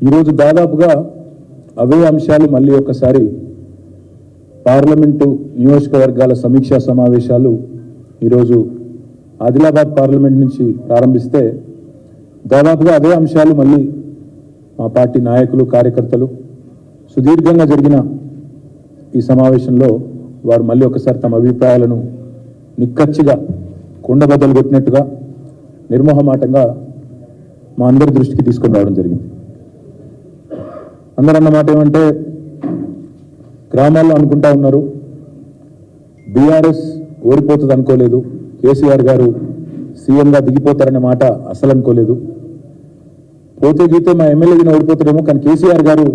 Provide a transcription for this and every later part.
ఈరోజు దాదాపుగా అవే అంశాలు మళ్ళీ ఒకసారి పార్లమెంటు నియోజకవర్గాల సమీక్షా సమావేశాలు ఈరోజు ఆదిలాబాద్ పార్లమెంట్ నుంచి ప్రారంభిస్తే దాదాపుగా అదే అంశాలు మళ్ళీ మా పార్టీ నాయకులు కార్యకర్తలు సుదీర్ఘంగా జరిగిన ఈ సమావేశంలో వారు మళ్ళీ ఒకసారి తమ అభిప్రాయాలను నిక్కచ్చిగా కుండబద్దలు కొట్టినట్టుగా నిర్మోహమాటంగా మా అందరి దృష్టికి తీసుకొని రావడం జరిగింది. అందరన్న మాట ఏమంటే గ్రామాల్లో అనుకుంటా ఉన్నారు బీఆర్ఎస్ ఓడిపోతుంది అనుకోలేదు, కేసీఆర్ గారు సీఎంగా దిగిపోతారనే మాట అసలు అనుకోలేదు, పోతే గీతే మా ఎమ్మెల్యేగా ఓడిపోతారేమో కానీ కేసీఆర్ గారు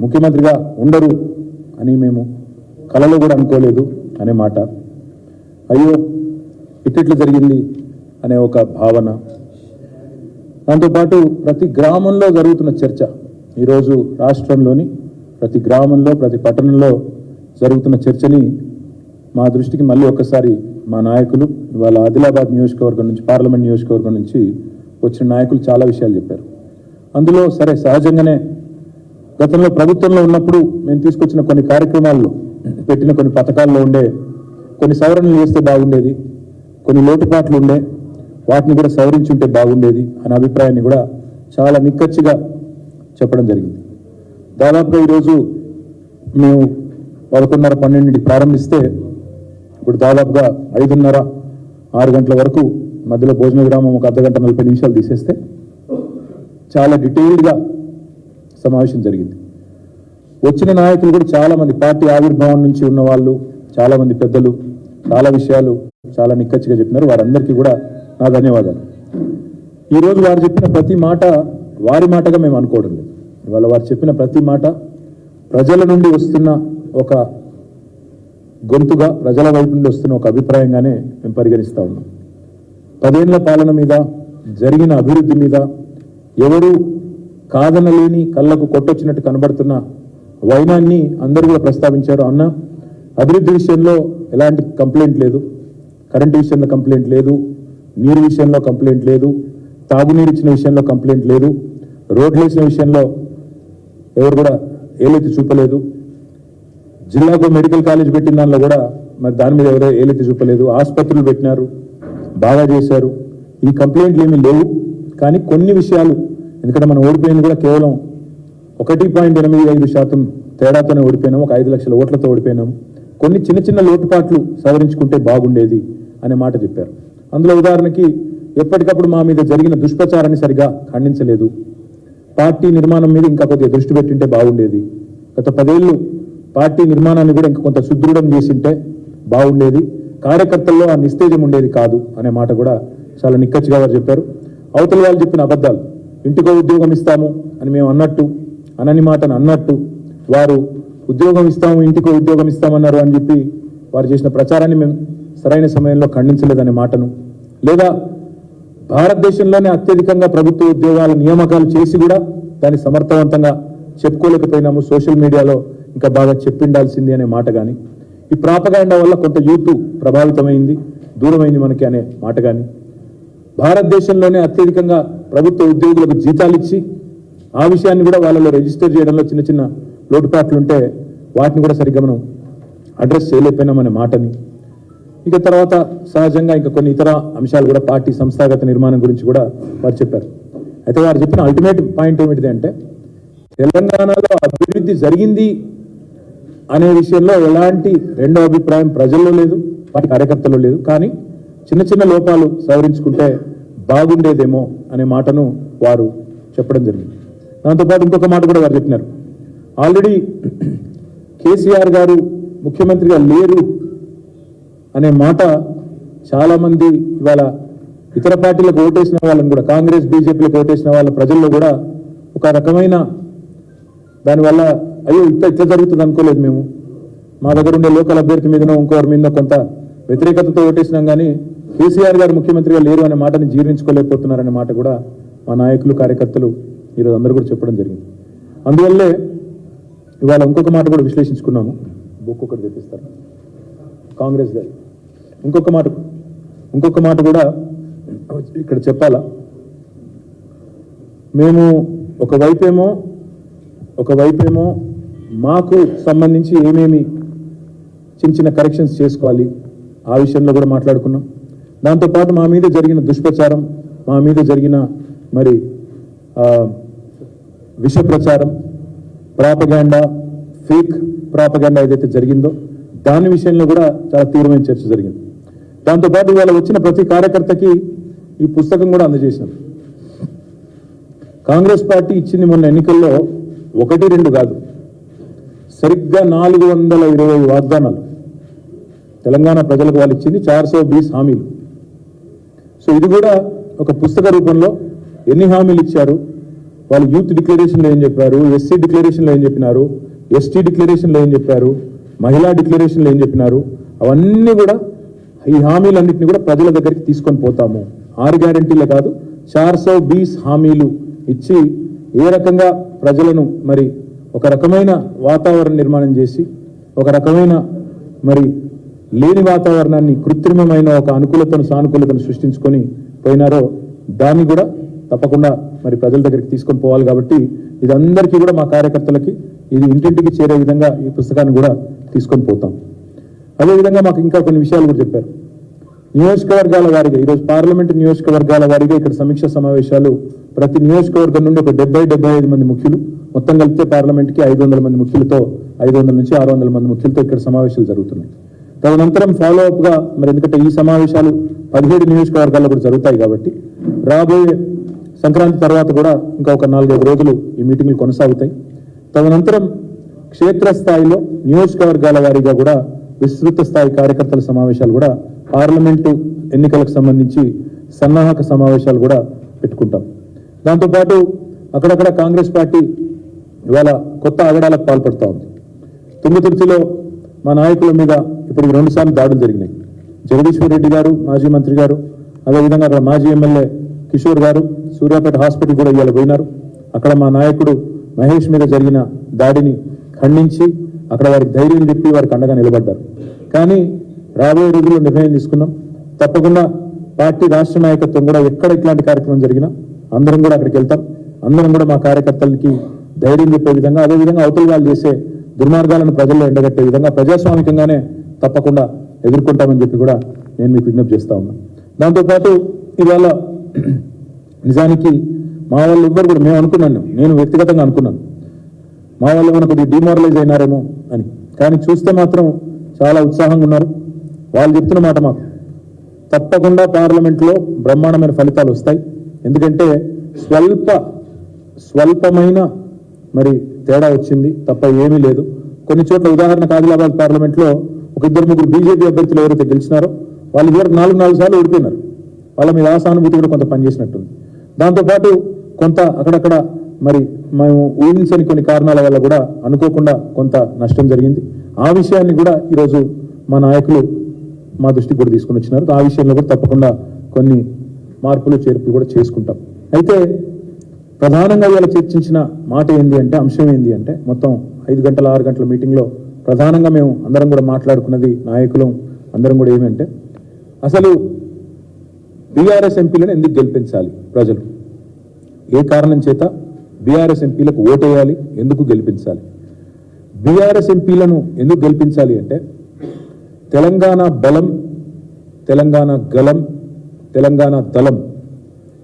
ముఖ్యమంత్రిగా ఉండరు అని మేము కలలో కూడా అనుకోలేదు అనే మాట, అయ్యో ఇట్టిట్లు జరిగింది అనే ఒక భావన. దాంతోపాటు ప్రతి గ్రామంలో జరుగుతున్న చర్చ, ఈరోజు రాష్ట్రంలోని ప్రతి గ్రామంలో ప్రతి పట్టణంలో జరుగుతున్న చర్చని మా దృష్టికి మళ్ళీ ఒక్కసారి మా నాయకులు ఇవాళ ఆదిలాబాద్ నియోజకవర్గం నుంచి పార్లమెంట్ నియోజకవర్గం నుంచి వచ్చిన నాయకులు చాలా విషయాలు చెప్పారు. అందులో సరే సహజంగానే గతంలో ప్రభుత్వంలో ఉన్నప్పుడు మేము తీసుకొచ్చిన కొన్ని కార్యక్రమాల్లో పెట్టిన కొన్ని పథకాల్లో ఉండే కొన్ని సవరణలు చేస్తే బాగుండేది, కొన్ని లోటుపాట్లు ఉండే వాటిని కూడా సవరించుంటే బాగుండేది అనే అభిప్రాయాన్ని కూడా చాలా నిక్కచ్చిగా చెప్పడం జరిగింది. దాదాపుగా ఈరోజు మేము 11:30-12 ప్రారంభిస్తే ఇప్పుడు దాదాపుగా 5:30-6 గంటల వరకు మధ్యలో భోజన విరామం ఒక అర్ధగంట 40 నిమిషాలు తీసేస్తే చాలా డీటెయిల్డ్గా సమావేశం జరిగింది. వచ్చిన నాయకులు కూడా చాలామంది పార్టీ ఆవిర్భావం నుంచి ఉన్న వాళ్ళు చాలామంది పెద్దలు చాలా విషయాలు చాలా నిక్కచ్చిగా చెప్పినారు. వారందరికీ కూడా నా ధన్యవాదాలు. ఈరోజు వారు చెప్పిన ప్రతి మాట వారి మాటగా మేము అనుకోవడం లేదు. ఇవాళ వారు చెప్పిన ప్రతి మాట ప్రజల నుండి వస్తున్న ఒక గొంతుగా, ప్రజల వైపు నుండి వస్తున్న ఒక అభిప్రాయంగానే మేము పరిగణిస్తూ ఉన్నాం. 10 ఏళ్ల పాలన మీద జరిగిన అభివృద్ధి మీద ఎవరు కాదనలేని కళ్ళకు కొట్టొచ్చినట్టు కనబడుతున్న వైనాన్ని అందరూ కూడా ప్రస్తావించారు. అన్న అభివృద్ధి విషయంలో ఎలాంటి కంప్లైంట్ లేదు, కరెంటు విషయంలో కంప్లైంట్ లేదు, నీరు విషయంలో కంప్లైంట్ లేదు, తాగునీరు ఇచ్చిన విషయంలో కంప్లైంట్ లేదు, రోడ్లు వేసిన విషయంలో ఎవరు కూడా ఏలెత్తి చూపలేదు, జిల్లాకు మెడికల్ కాలేజ్ పెట్టిన దానిలో కూడా మరి దాని మీద ఎవరో ఏలెత్తి చూపలేదు, ఆసుపత్రులు పెట్టినారు, బాగా చేశారు, ఈ కంప్లైంట్లు ఏమీ లేవు. కానీ కొన్ని విషయాలు, ఎందుకంటే మనం ఓడిపోయింది కూడా కేవలం 1.85% తేడాతోనే ఓడిపోయినాము, ఒక 5 లక్షల ఓట్లతో ఓడిపోయినాము, కొన్ని చిన్న చిన్న లోటుపాట్లు సవరించుకుంటే బాగుండేది అనే మాట చెప్పారు. అందులో ఉదాహరణకి ఎప్పటికప్పుడు మా మీద జరిగిన దుష్ప్రచారాన్ని సరిగా ఖండించలేదు, పార్టీ నిర్మాణం మీద ఇంకా కొద్దిగా దృష్టి పెట్టింటే బాగుండేది, గత 10 ఏళ్ళు పార్టీ నిర్మాణాన్ని కూడా ఇంకా కొంత సుదృఢం చేసింటే బాగుండేది, కార్యకర్తల్లో ఆ నిస్తేజం ఉండేది కాదు అనే మాట కూడా చాలా నిక్కచ్చిగా వారు చెప్పారు. అవతల వాళ్ళు చెప్పిన అబద్ధాలు, ఇంటికో ఉద్యోగం ఇస్తాము అని మేము అన్నట్టు, అనని మాటను అన్నట్టు, వారు ఉద్యోగం ఇస్తాము ఇంటికో ఉద్యోగం ఇస్తామన్నారు అని చెప్పి వారు చేసిన ప్రచారాన్ని మేము సరైన సమయంలో ఖండించలేదనే మాటను, లేదా భారతదేశంలోనే అత్యధికంగా ప్రభుత్వ ఉద్యోగాల నియామకాలు చేసి కూడా దాన్ని సమర్థవంతంగా చెప్పుకోలేకపోయినాము, సోషల్ మీడియాలో ఇంకా బాగా చెప్పిండాల్సింది అనే మాట కానీ, ఈ ప్రాపగాండా వల్ల కొంత యూత్ ప్రభావితమైంది, దూరమైంది మనకి అనే మాట కానీ, భారతదేశంలోనే అత్యధికంగా ప్రభుత్వ ఉద్యోగులకు జీతాలు ఇచ్చి ఆ విషయాన్ని కూడా వాళ్ళలో రిజిస్టర్ చేయడంలో చిన్న చిన్న లోటుపాట్లుంటే వాటిని కూడా సరిగ్గా మనం అడ్రస్ చేయలేకపోయినామనే మాటని, ఇక తర్వాత సహజంగా ఇంకా కొన్ని ఇతర అంశాలు కూడా పార్టీ సంస్థాగత నిర్మాణం గురించి కూడా వారు చెప్పారు. అయితే వారు చెప్పిన అల్టిమేట్ పాయింట్ ఏమిటిది అంటే తెలంగాణలో అభివృద్ధి జరిగింది అనే విషయంలో ఎలాంటి రెండో అభిప్రాయం ప్రజల్లో లేదు, పార్టీ కార్యకర్తల్లో లేదు. కానీ చిన్న చిన్న లోపాలు సవరించుకుంటే బాగుండేదేమో అనే మాటను వారు చెప్పడం జరిగింది. దాంతోపాటు ఇంకొక మాట కూడా వారు చెప్పినారు, ఆల్రెడీ కేసీఆర్ గారు ముఖ్యమంత్రిగా లేరు అనే మాట చాలామంది ఇవాళ ఇతర పార్టీలకు ఓటేసిన వాళ్ళని కూడా, కాంగ్రెస్ బీజేపీలకు ఓటేసిన వాళ్ళ ప్రజల్లో కూడా ఒక రకమైన దానివల్ల అయ్యో ఇట్లా జరుగుతుంది అనుకోలేదు, మేము మా దగ్గర ఉండే లోకల్ అభ్యర్థి మీదనో ఇంకోరి మీద కొంత వ్యతిరేకతతో ఓటేసినాం కానీ కేసీఆర్ గారు ముఖ్యమంత్రిగా లేరు అనే మాటని జీర్ణించుకోలేకపోతున్నారనే మాట కూడా మా నాయకులు కార్యకర్తలు ఈరోజు అందరూ కూడా చెప్పడం జరిగింది. అందువల్లే ఇవాళ ఇంకొక మాట కూడా విశ్లేషించుకున్నాము. బుక్ ఒకటి తెప్పిస్తారు కాంగ్రెస్ గారు. ఇంకొక మాట కూడా ఇక్కడ చెప్పాలా, మేము ఒకవైపేమో మాకు సంబంధించి ఏమేమి చిన్న చిన్న కరెక్షన్స్ చేసుకోవాలి ఆ విషయంలో కూడా మాట్లాడుకున్నాం. దాంతోపాటు మా మీద జరిగిన దుష్ప్రచారం, మా మీద జరిగిన మరి విష ప్రచారం, ప్రాపగాండా, ఫేక్ ప్రాపగాండా ఏదైతే జరిగిందో దాని విషయంలో కూడా చాలా తీవ్రమైన చర్చ జరిగింది. దాంతోపాటు ఇవాళ వచ్చిన ప్రతి కార్యకర్తకి ఈ పుస్తకం కూడా అందజేశాం. కాంగ్రెస్ పార్టీ ఇచ్చింది మొన్న ఎన్నికల్లో 1-2 కాదు, సరిగ్గా 420 వాగ్దానాలు తెలంగాణ ప్రజలకు వాళ్ళు ఇచ్చింది, 420 హామీలు. సో ఇది కూడా ఒక పుస్తక రూపంలో ఎన్ని హామీలు ఇచ్చారు, వాళ్ళు యూత్ డిక్లరేషన్లో ఏం చెప్పారు, ఎస్సీ డిక్లరేషన్లో ఏం చెప్పినారు, ఎస్టీ డిక్లరేషన్లో ఏం చెప్పారు, మహిళా డిక్లరేషన్లో ఏం చెప్పినారు, అవన్నీ కూడా ఈ హామీలన్నింటినీ కూడా ప్రజల దగ్గరికి తీసుకొని పోతాము. 6 గ్యారెంటీలే కాదు, 420 హామీలు ఇచ్చి ఏ రకంగా ప్రజలను మరి ఒక రకమైన వాతావరణ నిర్మాణం చేసి ఒక రకమైన మరి లేని వాతావరణాన్ని కృత్రిమమైన ఒక అనుకూలతను సానుకూలతను సృష్టించుకొని పోయినారో దాన్ని కూడా తప్పకుండా మరి ప్రజల దగ్గరికి తీసుకొని పోవాలి. కాబట్టి ఇది అందరికీ కూడా మా కార్యకర్తలకి ఇది ఇంటింటికి చేరే విధంగా ఈ పుస్తకాన్ని కూడా తీసుకొని పోతాం. అదేవిధంగా మాకు ఇంకా కొన్ని విషయాలు కూడా చెప్పారు. నియోజకవర్గాల వారీగా ఈరోజు పార్లమెంటు నియోజకవర్గాల వారీగా ఇక్కడ సమీక్ష సమావేశాలు ప్రతి నియోజకవర్గం నుండి ఒక 70-75 మంది ముఖ్యులు, మొత్తం కలిపితే పార్లమెంట్కి 500 మంది ముఖ్యులతో 500 నుంచి 600 మంది ముఖ్యులతో ఇక్కడ సమావేశాలు జరుగుతున్నాయి. తదనంతరం ఫాలో అప్ గా మరి ఎందుకంటే ఈ సమావేశాలు 17 నియోజకవర్గాల్లో కూడా జరుగుతాయి కాబట్టి రాబోయే సంక్రాంతి తర్వాత కూడా ఇంకా ఒక 4-5 రోజులు ఈ మీటింగ్లు కొనసాగుతాయి. తదనంతరం క్షేత్రస్థాయిలో నియోజకవర్గాల వారీగా కూడా విస్తృత స్థాయి కార్యకర్తల సమావేశాలు కూడా పార్లమెంటు ఎన్నికలకు సంబంధించి సన్నాహక సమావేశాలు కూడా పెట్టుకుంటాం. దాంతోపాటు అక్కడక్కడ కాంగ్రెస్ పార్టీ ఇవాళ కొత్త ఆగడాలకు పాల్పడుతూ ఉంది. తుంగతుర్తిలో మా నాయకుల మీద ఇప్పుడు 2 సార్లు దాడులు జరిగినాయి. జగదీశ్వర్ రెడ్డి గారు మాజీ మంత్రి గారు, అదేవిధంగా అక్కడ మాజీ ఎమ్మెల్యే కిషోర్ గారు సూర్యాపేట హాస్పిటల్ కూడా ఇవాళ పోయినారు. అక్కడ మా నాయకుడు మహేష్ మీద జరిగిన దాడిని ఖండించి అక్కడ వారికి ధైర్యం చెప్పి వారికి అండగా నిలబడ్డారు. కానీ రాబోయే రోజుల్లో నిర్ణయం తీసుకున్నాం, తప్పకుండా పార్టీ రాష్ట్ర నాయకత్వం కూడా ఎక్కడ ఇట్లాంటి కార్యక్రమం జరిగినా అందరం కూడా అక్కడికి వెళ్తాం. అందరం కూడా మా కార్యకర్తలకి ధైర్యం చెప్పే విధంగా, అదేవిధంగా అవతల వాళ్ళు చేసే దుర్మార్గాలను ప్రజల్లో ఎండగట్టే విధంగా ప్రజాస్వామికంగానే తప్పకుండా ఎదుర్కొంటామని చెప్పి కూడా నేను మీకు విజ్ఞప్తి చేస్తా ఉన్నాను. దాంతోపాటు ఇవాళ నిజానికి మా వాళ్ళు ఎవ్వరు కూడా మేము అనుకున్నాను, నేను వ్యక్తిగతంగా అనుకున్నాను మా వాళ్ళు ఏమైనా కొద్దిగా డిమారలైజ్ అయినారేమో అని, కానీ చూస్తే మాత్రం చాలా ఉత్సాహంగా ఉన్నారు. వాళ్ళు చెప్తున్న మాట మాకు తప్పకుండా పార్లమెంట్లో బ్రహ్మాండమైన ఫలితాలు వస్తాయి. ఎందుకంటే స్వల్పమైన మరి తేడా వచ్చింది తప్ప ఏమీ లేదు. కొన్ని చోట్ల ఉదాహరణకు ఆదిలాబాద్ పార్లమెంట్లో ఒక 2-3 బీజేపీ అభ్యర్థులు ఎవరైతే గెలిచినారో వాళ్ళు ఇదివరకు 4 సార్లు ఓడిపోయినారు. వాళ్ళ మీద ఆ సానుభూతి కూడా కొంత పనిచేసినట్టుంది. దాంతోపాటు కొంత అక్కడక్కడ మరి మేము ఊహించని కొన్ని కారణాల వల్ల కూడా అనుకోకుండా కొంత నష్టం జరిగింది. ఆ విషయాన్ని కూడా ఈరోజు మా నాయకులు మా దృష్టికి కూడా తీసుకుని వచ్చినారు. ఆ విషయంలో కూడా తప్పకుండా కొన్ని మార్పులు చేర్పులు కూడా చేసుకుంటాం. అయితే ప్రధానంగా ఇవాళ చర్చించిన మాట ఏంది అంటే, అంశం ఏంది అంటే, మొత్తం 5 గంటల 6 గంటల మీటింగ్లో ప్రధానంగా మేము అందరం కూడా మాట్లాడుకున్నది, నాయకులు అందరం కూడా ఏమంటే, అసలు బీఆర్ఎస్ ఎంపీలను ఎందుకు గెలిపించాలి ప్రజలు, ఏ కారణం చేత బీఆర్ఎస్ ఎంపీలకు ఓటేయాలి, ఎందుకు గెలిపించాలి. బీఆర్ఎస్ ఎంపీలను ఎందుకు గెలిపించాలి అంటే, తెలంగాణ బలం, తెలంగాణ గలం, తెలంగాణ దళం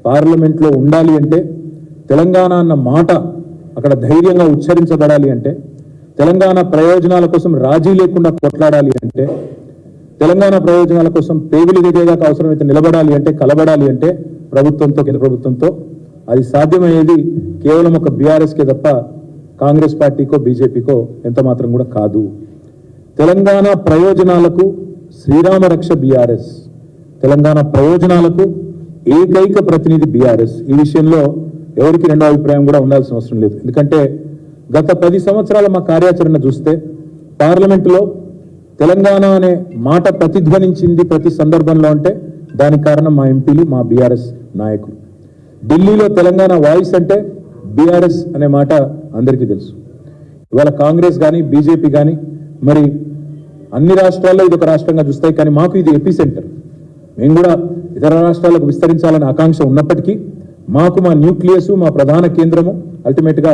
పార్లమెంట్లో ఉండాలి అంటే, తెలంగాణ అన్న మాట అక్కడ ధైర్యంగా ఉచ్చరించబడాలి అంటే, తెలంగాణ ప్రయోజనాల కోసం రాజీ లేకుండా కొట్లాడాలి అంటే, తెలంగాణ ప్రయోజనాల కోసం పేగులు దిగేదాకా అవసరమైతే నిలబడాలి అంటే, కలబడాలి అంటే ప్రభుత్వంతో, కేంద్ర ప్రభుత్వంతో అది సాధ్యమయ్యేది కేవలం ఒక బీఆర్ఎస్కే తప్ప కాంగ్రెస్ పార్టీకో బీజేపీకో ఎంత మాత్రం కూడా కాదు. తెలంగాణ ప్రయోజనాలకు శ్రీరామ రక్ష బీఆర్ఎస్, తెలంగాణ ప్రయోజనాలకు ఏకైక ప్రతినిధి బీఆర్ఎస్. ఈ విషయంలో ఎవరికి రెండో అభిప్రాయం కూడా ఉండాల్సిన అవసరం లేదు. ఎందుకంటే గత 10 సంవత్సరాల మా కార్యాచరణ చూస్తే పార్లమెంటులో తెలంగాణ అనే మాట ప్రతిధ్వనించింది ప్రతి సందర్భంలో అంటే దానికి కారణం మా ఎంపీలు, మా బీఆర్ఎస్ నాయకులు. ఢిల్లీలో తెలంగాణ వాయిస్ అంటే బీఆర్ఎస్ అనే మాట అందరికీ తెలుసు. ఇవాళ కాంగ్రెస్ కానీ బీజేపీ కానీ మరి అన్ని రాష్ట్రాల్లో ఇది ఒక రాష్ట్రంగా చూస్తాయి, కానీ మాకు ఇది ఎపి సెంటర్. మేము కూడా ఇతర రాష్ట్రాలకు విస్తరించాలనే ఆకాంక్ష ఉన్నప్పటికీ మాకు మా న్యూక్లియస్, మా ప్రధాన కేంద్రము అల్టిమేట్గా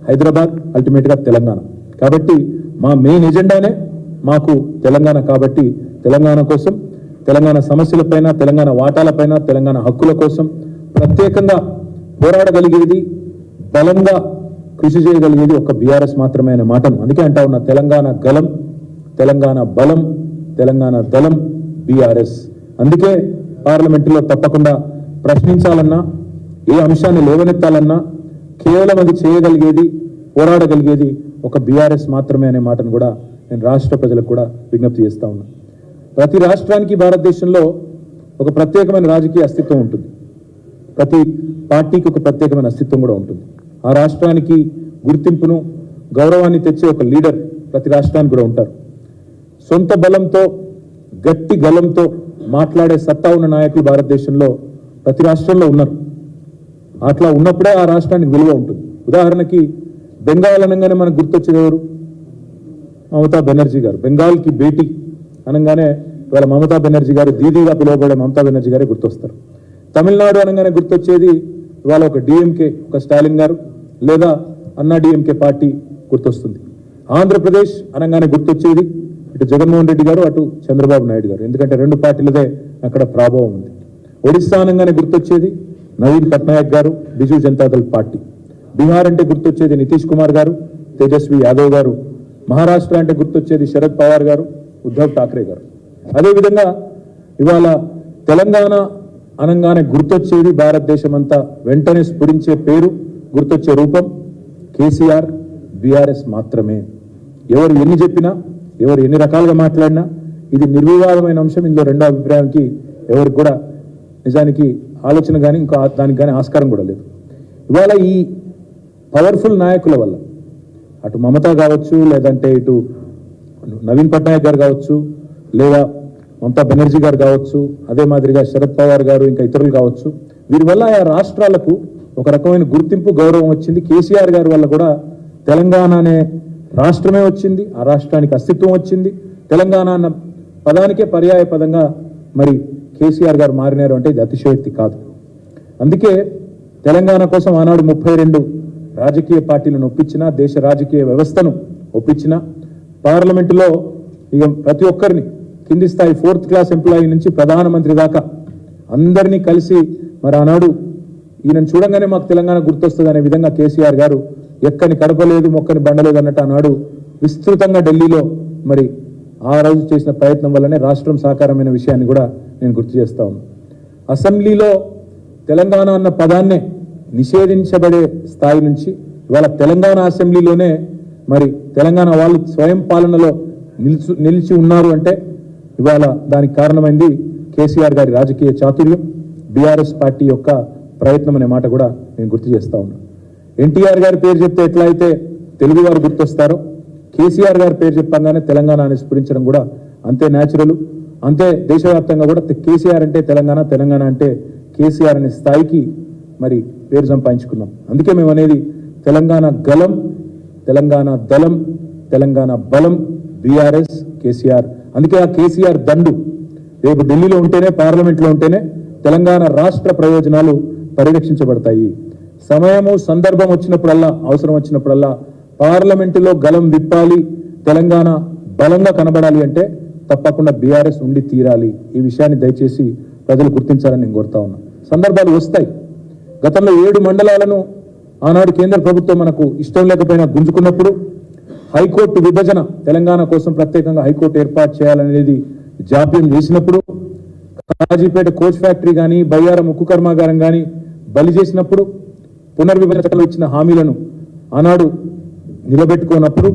హైదరాబాద్, అల్టిమేట్గా తెలంగాణ. కాబట్టి మా మెయిన్ ఎజెండానే మాకు తెలంగాణ. కాబట్టి తెలంగాణ కోసం, తెలంగాణ సమస్యలపైన, తెలంగాణ వాటాలపైన, తెలంగాణ హక్కుల కోసం ప్రత్యేకంగా పోరాడగలిగేది, బలంగా కృషి చేయగలిగేది ఒక బీఆర్ఎస్ మాత్రమే అనే మాటను అందుకే అంటా ఉన్నా. తెలంగాణ గలం, తెలంగాణ బలం, తెలంగాణ దళం బీఆర్ఎస్. అందుకే పార్లమెంటులో తప్పకుండా ప్రశ్నించాలన్నా, ఏ అంశాన్ని లేవనెత్తాలన్నా కేవలం అది చేయగలిగేది, పోరాడగలిగేది ఒక బీఆర్ఎస్ మాత్రమే అనే మాటను కూడా నేను రాష్ట్ర ప్రజలకు కూడా విజ్ఞప్తి చేస్తా ఉన్నా. ప్రతి రాష్ట్రానికి భారతదేశంలో ఒక ప్రత్యేకమైన రాజకీయ అస్తిత్వం ఉంటుంది. ప్రతి పార్టీకి ఒక ప్రత్యేకమైన అస్తిత్వం కూడా ఉంటుంది. ఆ రాష్ట్రానికి గుర్తింపును, గౌరవాన్ని తెచ్చే ఒక లీడర్ ప్రతి రాష్ట్రానికి కూడా ఉంటారు. సొంత బలంతో, గట్టి గలంతో మాట్లాడే సత్తా ఉన్న నాయకులు భారతదేశంలో ప్రతి రాష్ట్రంలో ఉన్నారు. అట్లా ఉన్నప్పుడే ఆ రాష్ట్రానికి విలువ ఉంటుంది. ఉదాహరణకి బెంగాల్ అనగానే మనకు గుర్తొచ్చేది ఎవరు? మమతా బెనర్జీ గారు. బెంగాల్కి భేటీ అనగానే ఇవాళ మమతా బెనర్జీ గారు, దీదీగా పిలువబడే మమతా బెనర్జీ గారే గుర్తొస్తారు. తమిళనాడు అనగానే గుర్తొచ్చేది ఇవాళ ఒక డిఎంకే, ఒక స్టాలిన్ గారు, లేదా అన్నా డిఎంకే పార్టీ గుర్తొస్తుంది. ఆంధ్రప్రదేశ్ అనగానే గుర్తొచ్చేది ఇటు జగన్మోహన్ రెడ్డి గారు, అటు చంద్రబాబు నాయుడు గారు. ఎందుకంటే రెండు పార్టీలదే అక్కడ ప్రభావం ఉంది. ఒడిశా అనగానే గుర్తొచ్చేది నవీన్ పట్నాయక్ గారు, బిజు జనతాదళ్ పార్టీ. బీహార్ అంటే గుర్తొచ్చేది నితీష్ కుమార్ గారు, తేజస్వి యాదవ్ గారు. మహారాష్ట్ర అంటే గుర్తొచ్చేది శరద్ పవార్ గారు, ఉద్ధవ్ ఠాక్రే గారు. అదేవిధంగా ఇవాళ తెలంగాణ అనగానే గుర్తొచ్చేది భారతదేశం అంతా వెంటనే స్ఫురించే పేరు, గుర్తొచ్చే రూపం కేసీఆర్, బీఆర్ఎస్ మాత్రమే. ఎవరు ఎన్ని చెప్పినా, ఎవరు ఎన్ని రకాలుగా మాట్లాడినా ఇది నిర్వివాదమైన అంశం. ఇందులో రెండో అభిప్రాయానికి ఎవరికి కూడా నిజానికి ఆలోచన కానీ ఇంకా దానికి కానీ ఆస్కారం కూడా లేదు. ఇవాళ ఈ పవర్ఫుల్ నాయకుల వల్ల అటు మమతా కావచ్చు, లేదంటే ఇటు నవీన్ పట్నాయక్ గారు కావచ్చు, లేదా మమతా బెనర్జీ గారు కావచ్చు, అదే మాదిరిగా శరద్ పవార్ గారు, ఇంకా ఇతరులు కావచ్చు, వీరి వల్ల ఆ రాష్ట్రాలకు ఒక రకమైన గుర్తింపు, గౌరవం వచ్చింది. కేసీఆర్ గారి వల్ల కూడా తెలంగాణ అనే రాష్ట్రమే వచ్చింది, ఆ రాష్ట్రానికి అస్తిత్వం వచ్చింది. తెలంగాణ అన్న పదానికే పర్యాయ పదంగా మరి కేసీఆర్ గారు మారినారు అంటే ఇది అతిశయోక్తి కాదు. అందుకే తెలంగాణ కోసం ఆనాడు 32 రాజకీయ పార్టీలను ఒప్పించిన, దేశ రాజకీయ వ్యవస్థను ఒప్పించిన, పార్లమెంటులో ఇక ప్రతి ఒక్కరిని కింది స్థాయి 4th క్లాస్ ఎంప్లాయీ నుంచి ప్రధానమంత్రి దాకా అందరినీ కలిసి మరి ఆనాడు ఈయనను చూడంగానే మాకు తెలంగాణ గుర్తొస్తుంది అనే విధంగా కేసీఆర్ గారు ఎక్కని కడపలేదు, మొక్కని బండలేదు అన్నట్టు ఆనాడు విస్తృతంగా ఢిల్లీలో మరి ఆ రోజు చేసిన ప్రయత్నం వల్లనే రాష్ట్రం సాకారమైన విషయాన్ని కూడా నేను గుర్తు చేస్తా ఉన్నాను. అసెంబ్లీలో తెలంగాణ అన్న పదాన్నే నిషేధించబడే స్థాయి నుంచి ఇవాళ తెలంగాణ అసెంబ్లీలోనే మరి తెలంగాణ వాళ్ళు స్వయం పాలనలో నిలిచి ఉన్నారు అంటే ఇవాళ దానికి కారణమైంది కేసీఆర్ గారి రాజకీయ చాతుర్యం, బీఆర్ఎస్ పార్టీ యొక్క ప్రయత్నం అనే మాట కూడా నేను గుర్తు చేస్తా ఉన్నాను. ఎన్టీఆర్ గారి పేరు చెప్తే ఎట్లా అయితే తెలుగు వారు గుర్తొస్తారో, కేసీఆర్ గారి పేరు చెప్పగానే తెలంగాణ అని స్ఫురించడం కూడా అంతే న్యాచురల్. అంతే దేశవ్యాప్తంగా కూడా కేసీఆర్ అంటే తెలంగాణ, తెలంగాణ అంటే కేసీఆర్ అనే స్థాయికి మరి పేరు సంపాదించుకున్నాం. అందుకే మేము అనేది తెలంగాణ గలం, తెలంగాణ దళం, తెలంగాణ బలం బీఆర్ఎస్, కేసీఆర్. అందుకే ఆ కేసీఆర్ దండు రేపు ఢిల్లీలో ఉంటేనే, పార్లమెంట్లో ఉంటేనే తెలంగాణ రాష్ట్ర ప్రయోజనాలు పరిరక్షించబడతాయి. సమయము, సందర్భం వచ్చినప్పుడల్లా, అవసరం వచ్చినప్పుడల్లా పార్లమెంటులో గలం విప్పాలి, తెలంగాణ బలంగా కనబడాలి అంటే తప్పకుండా బీఆర్ఎస్ ఉండి తీరాలి. ఈ విషయాన్ని దయచేసి ప్రజలు గుర్తించాలని నేను కోరుతా ఉన్నా. సందర్భాలు వస్తాయి. గతంలో 7 మండలాలను ఆనాడు కేంద్ర ప్రభుత్వం మనకు ఇష్టం లేకపోయినా గుంజుకున్నప్పుడు, హైకోర్టు విభజన తెలంగాణ కోసం ప్రత్యేకంగా హైకోర్టు ఏర్పాటు చేయాలనేది జాప్యం చేసినప్పుడు, కాజీపేట కోచ్ ఫ్యాక్టరీ కానీ, బయ్యారం ఉక్కు కర్మాగారం కానీ బలి చేసినప్పుడు, పునర్విభజనలో ఇచ్చిన హామీలను ఆనాడు నిలబెట్టుకున్నప్పుడు,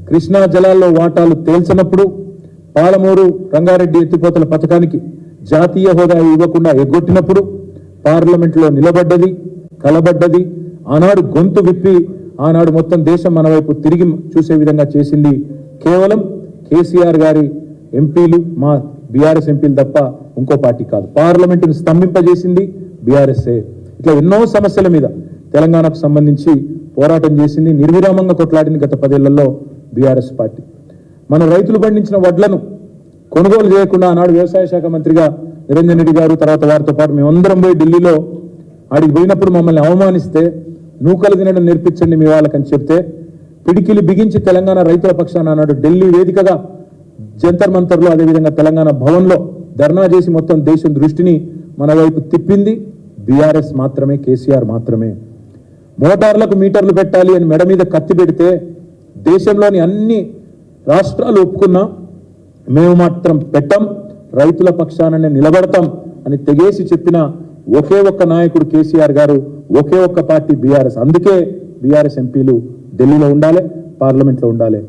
కృష్ణా జలాల్లో వాటాలు తేల్చినప్పుడు, పాలమూరు రంగారెడ్డి ఎత్తిపోతల పథకానికి జాతీయ హోదా ఇవ్వకుండా ఎగ్గొట్టినప్పుడు పార్లమెంట్లో నిలబడ్డది, కలబడ్డది. ఆనాడు గొంతు విప్పి ఆనాడు మొత్తం దేశం మన వైపు తిరిగి చూసే విధంగా చేసింది కేవలం కేసీఆర్ గారి ఎంపీలు, మా బీఆర్ఎస్ ఎంపీలు తప్ప ఇంకో పార్టీ కాదు. పార్లమెంటును స్తంభింపజేసింది బీఆర్ఎస్ఏ. ఇట్లా ఎన్నో సమస్యల మీద తెలంగాణకు సంబంధించి పోరాటం చేసింది, నిర్విరామంగా కొట్లాడింది గత 10 ఏళ్లలో బీఆర్ఎస్ పార్టీ. మన రైతులు పండించిన వడ్లను కొనుగోలు చేయకుండా ఆనాడు వ్యవసాయ శాఖ మంత్రిగా నిరంజన్ రెడ్డి గారు, తర్వాత వారితో పాటు మేమందరం పోయి ఢిల్లీలో ఆడికి పోయినప్పుడు మమ్మల్ని అవమానిస్తే నూకలు తినడం నేర్పించండి మీ వాళ్ళకని చెప్తే పిడికిలి బిగించి తెలంగాణ రైతుల పక్షాన అన్నాడు ఢిల్లీ వేదికగా జంతర్ మంతర్లో అదేవిధంగా తెలంగాణ భవన్లో ధర్నా చేసి మొత్తం దేశం దృష్టిని మన వైపు తిప్పింది బీఆర్ఎస్ మాత్రమే, కేసీఆర్ మాత్రమే. మోటార్లకు మీటర్లు పెట్టాలి అని మెడ మీద కత్తి పెడితే దేశంలోని అన్ని రాష్ట్రాలు ఒప్పుకున్నా మేము మాత్రం పెట్టం, రైతుల పక్షాననే నిలబడతాం అని తెగేసి చెప్పిన ఒకే ఒక్క నాయకుడు కేసీఆర్ గారు, ఒకే ఒక్క పార్టీ బీఆర్ఎస్. అందుకే బీఆర్ఎస్ ఎంపీలు ఢిల్లీలో ఉండాలి, పార్లమెంట్లో ఉండాలి.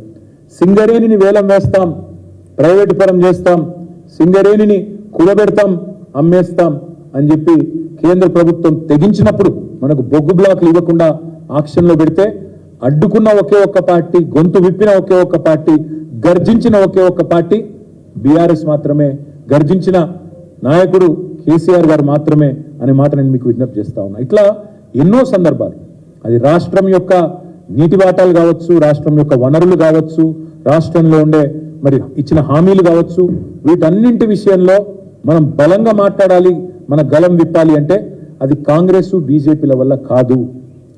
సింగరేణిని వేలం వేస్తాం, ప్రైవేటు పరం చేస్తాం, సింగరేణిని కూడబెడతాం, అమ్మేస్తాం అని చెప్పి కేంద్ర ప్రభుత్వం తెగించినప్పుడు మనకు బొగ్గు బ్లాక్లు ఇవ్వకుండా ఆక్షన్లో పెడితే అడ్డుకున్న ఒకే ఒక్క పార్టీ, గొంతు విప్పిన ఒకే ఒక్క పార్టీ, గర్జించిన ఒకే ఒక్క పార్టీ బీఆర్ఎస్ మాత్రమే, గర్జించిన నాయకుడు కేసీఆర్ గారు మాత్రమే అనే మాట నేను మీకు విజ్ఞప్తి చేస్తా ఉన్నా. ఇట్లా ఎన్నో సందర్భాలు, అది రాష్ట్రం యొక్క నీటి వాటాలు కావచ్చు, రాష్ట్రం యొక్క వనరులు కావచ్చు, రాష్ట్రంలో ఉండే మరి ఇచ్చిన హామీలు కావచ్చు, వీటన్నింటి విషయంలో మనం బలంగా మాట్లాడాలి, మన గలం విప్పాలి అంటే అది కాంగ్రెస్ బీజేపీల వల్ల కాదు.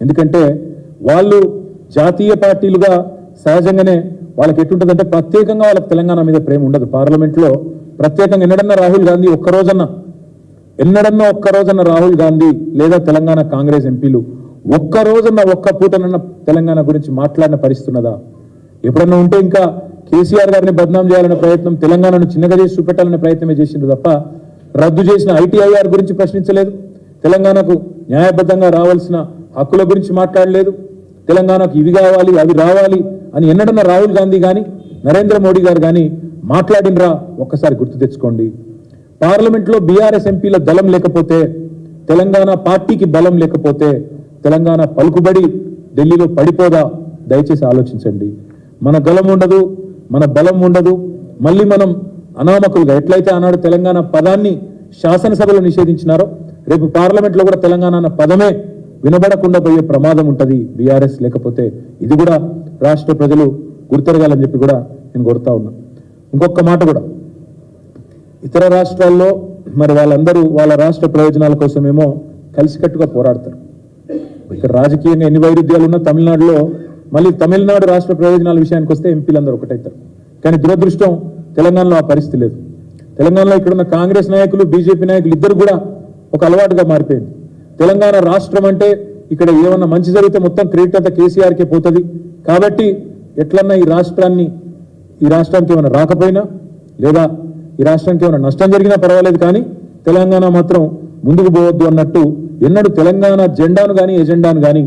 ఎందుకంటే వాళ్ళు జాతీయ పార్టీలుగా సహజంగానే వాళ్ళకి ఎటుంటుందంటే ప్రత్యేకంగా వాళ్ళకి తెలంగాణ మీద ప్రేమ ఉండదు. పార్లమెంట్లో ప్రత్యేకంగా ఎన్నడన్నా రాహుల్ గాంధీ ఒక్కరోజన్న రాహుల్ గాంధీ లేదా తెలంగాణ కాంగ్రెస్ ఎంపీలు ఒక్క పూటనన్న తెలంగాణ గురించి మాట్లాడిన పరిస్థితున్నదా? ఎప్పుడన్నా ఉంటే ఇంకా కేసీఆర్ గారిని బద్నాం చేయాలనే ప్రయత్నం, తెలంగాణను చిన్నగా చేసి చూపెట్టాలనే ప్రయత్నమే చేసిండు తప్ప రద్దు చేసిన ఐటీఐఆర్ గురించి ప్రశ్నించలేదు, తెలంగాణకు న్యాయబద్ధంగా రావాల్సిన హక్కుల గురించి మాట్లాడలేదు, తెలంగాణకు ఇవి కావాలి అవి రావాలి అని ఎన్నడన్నా రాహుల్ గాంధీ కానీ నరేంద్ర మోడీ గారు కానీ మాట్లాడినరా? ఒక్కసారి గుర్తు తెచ్చుకోండి. పార్లమెంట్లో బీఆర్ఎస్ ఎంపీల దళం లేకపోతే, తెలంగాణ పార్టీకి బలం లేకపోతే తెలంగాణ పలుకుబడి ఢిల్లీలో పడిపోదా? దయచేసి ఆలోచించండి. మన గలం ఉండదు, మన బలం ఉండదు, మళ్ళీ మనం అనామకులుగా ఎట్లయితే ఆనాడు తెలంగాణ పదాన్ని శాసనసభలో నిషేధించినారో రేపు పార్లమెంట్లో కూడా తెలంగాణ అన్న పదమే వినబడకుండా పోయే ప్రమాదం ఉంటుంది బీఆర్ఎస్ లేకపోతే. ఇది కూడా రాష్ట్ర ప్రజలు గుర్తెరగాలని చెప్పి కూడా నేను కోరుతా ఉన్నా. ఇంకొక మాట కూడా, ఇతర రాష్ట్రాల్లో మరి వాళ్ళందరూ వాళ్ళ రాష్ట్ర ప్రయోజనాల కోసమేమో కలిసికట్టుగా పోరాడతారు. ఇక్కడ రాజకీయంగా ఎన్ని వైరుధ్యాలు ఉన్నా తమిళనాడులో మళ్ళీ తమిళనాడు రాష్ట్ర ప్రయోజనాల విషయానికి వస్తే ఎంపీలందరూ ఒకటవుతారు. కానీ దురదృష్టం తెలంగాణలో ఆ పరిస్థితి లేదు. తెలంగాణలో ఇక్కడున్న కాంగ్రెస్ నాయకులు, బీజేపీ నాయకులు ఇద్దరు కూడా ఒక అలవాటుగా మారిపోయింది. తెలంగాణ రాష్ట్రం అంటే ఇక్కడ ఏమన్నా మంచి జరిగితే మొత్తం క్రెడిట్ అంతా కేసీఆర్కే పోతుంది కాబట్టి ఎట్లన్నా ఈ రాష్ట్రానికి ఏమైనా రాకపోయినా లేదా ఈ రాష్ట్రానికి ఏమైనా నష్టం జరిగినా పర్వాలేదు కానీ తెలంగాణ మాత్రం ముందుకు పోవద్దు అన్నట్టు ఎన్నడూ తెలంగాణ జెండాను కానీ ఎజెండాను కానీ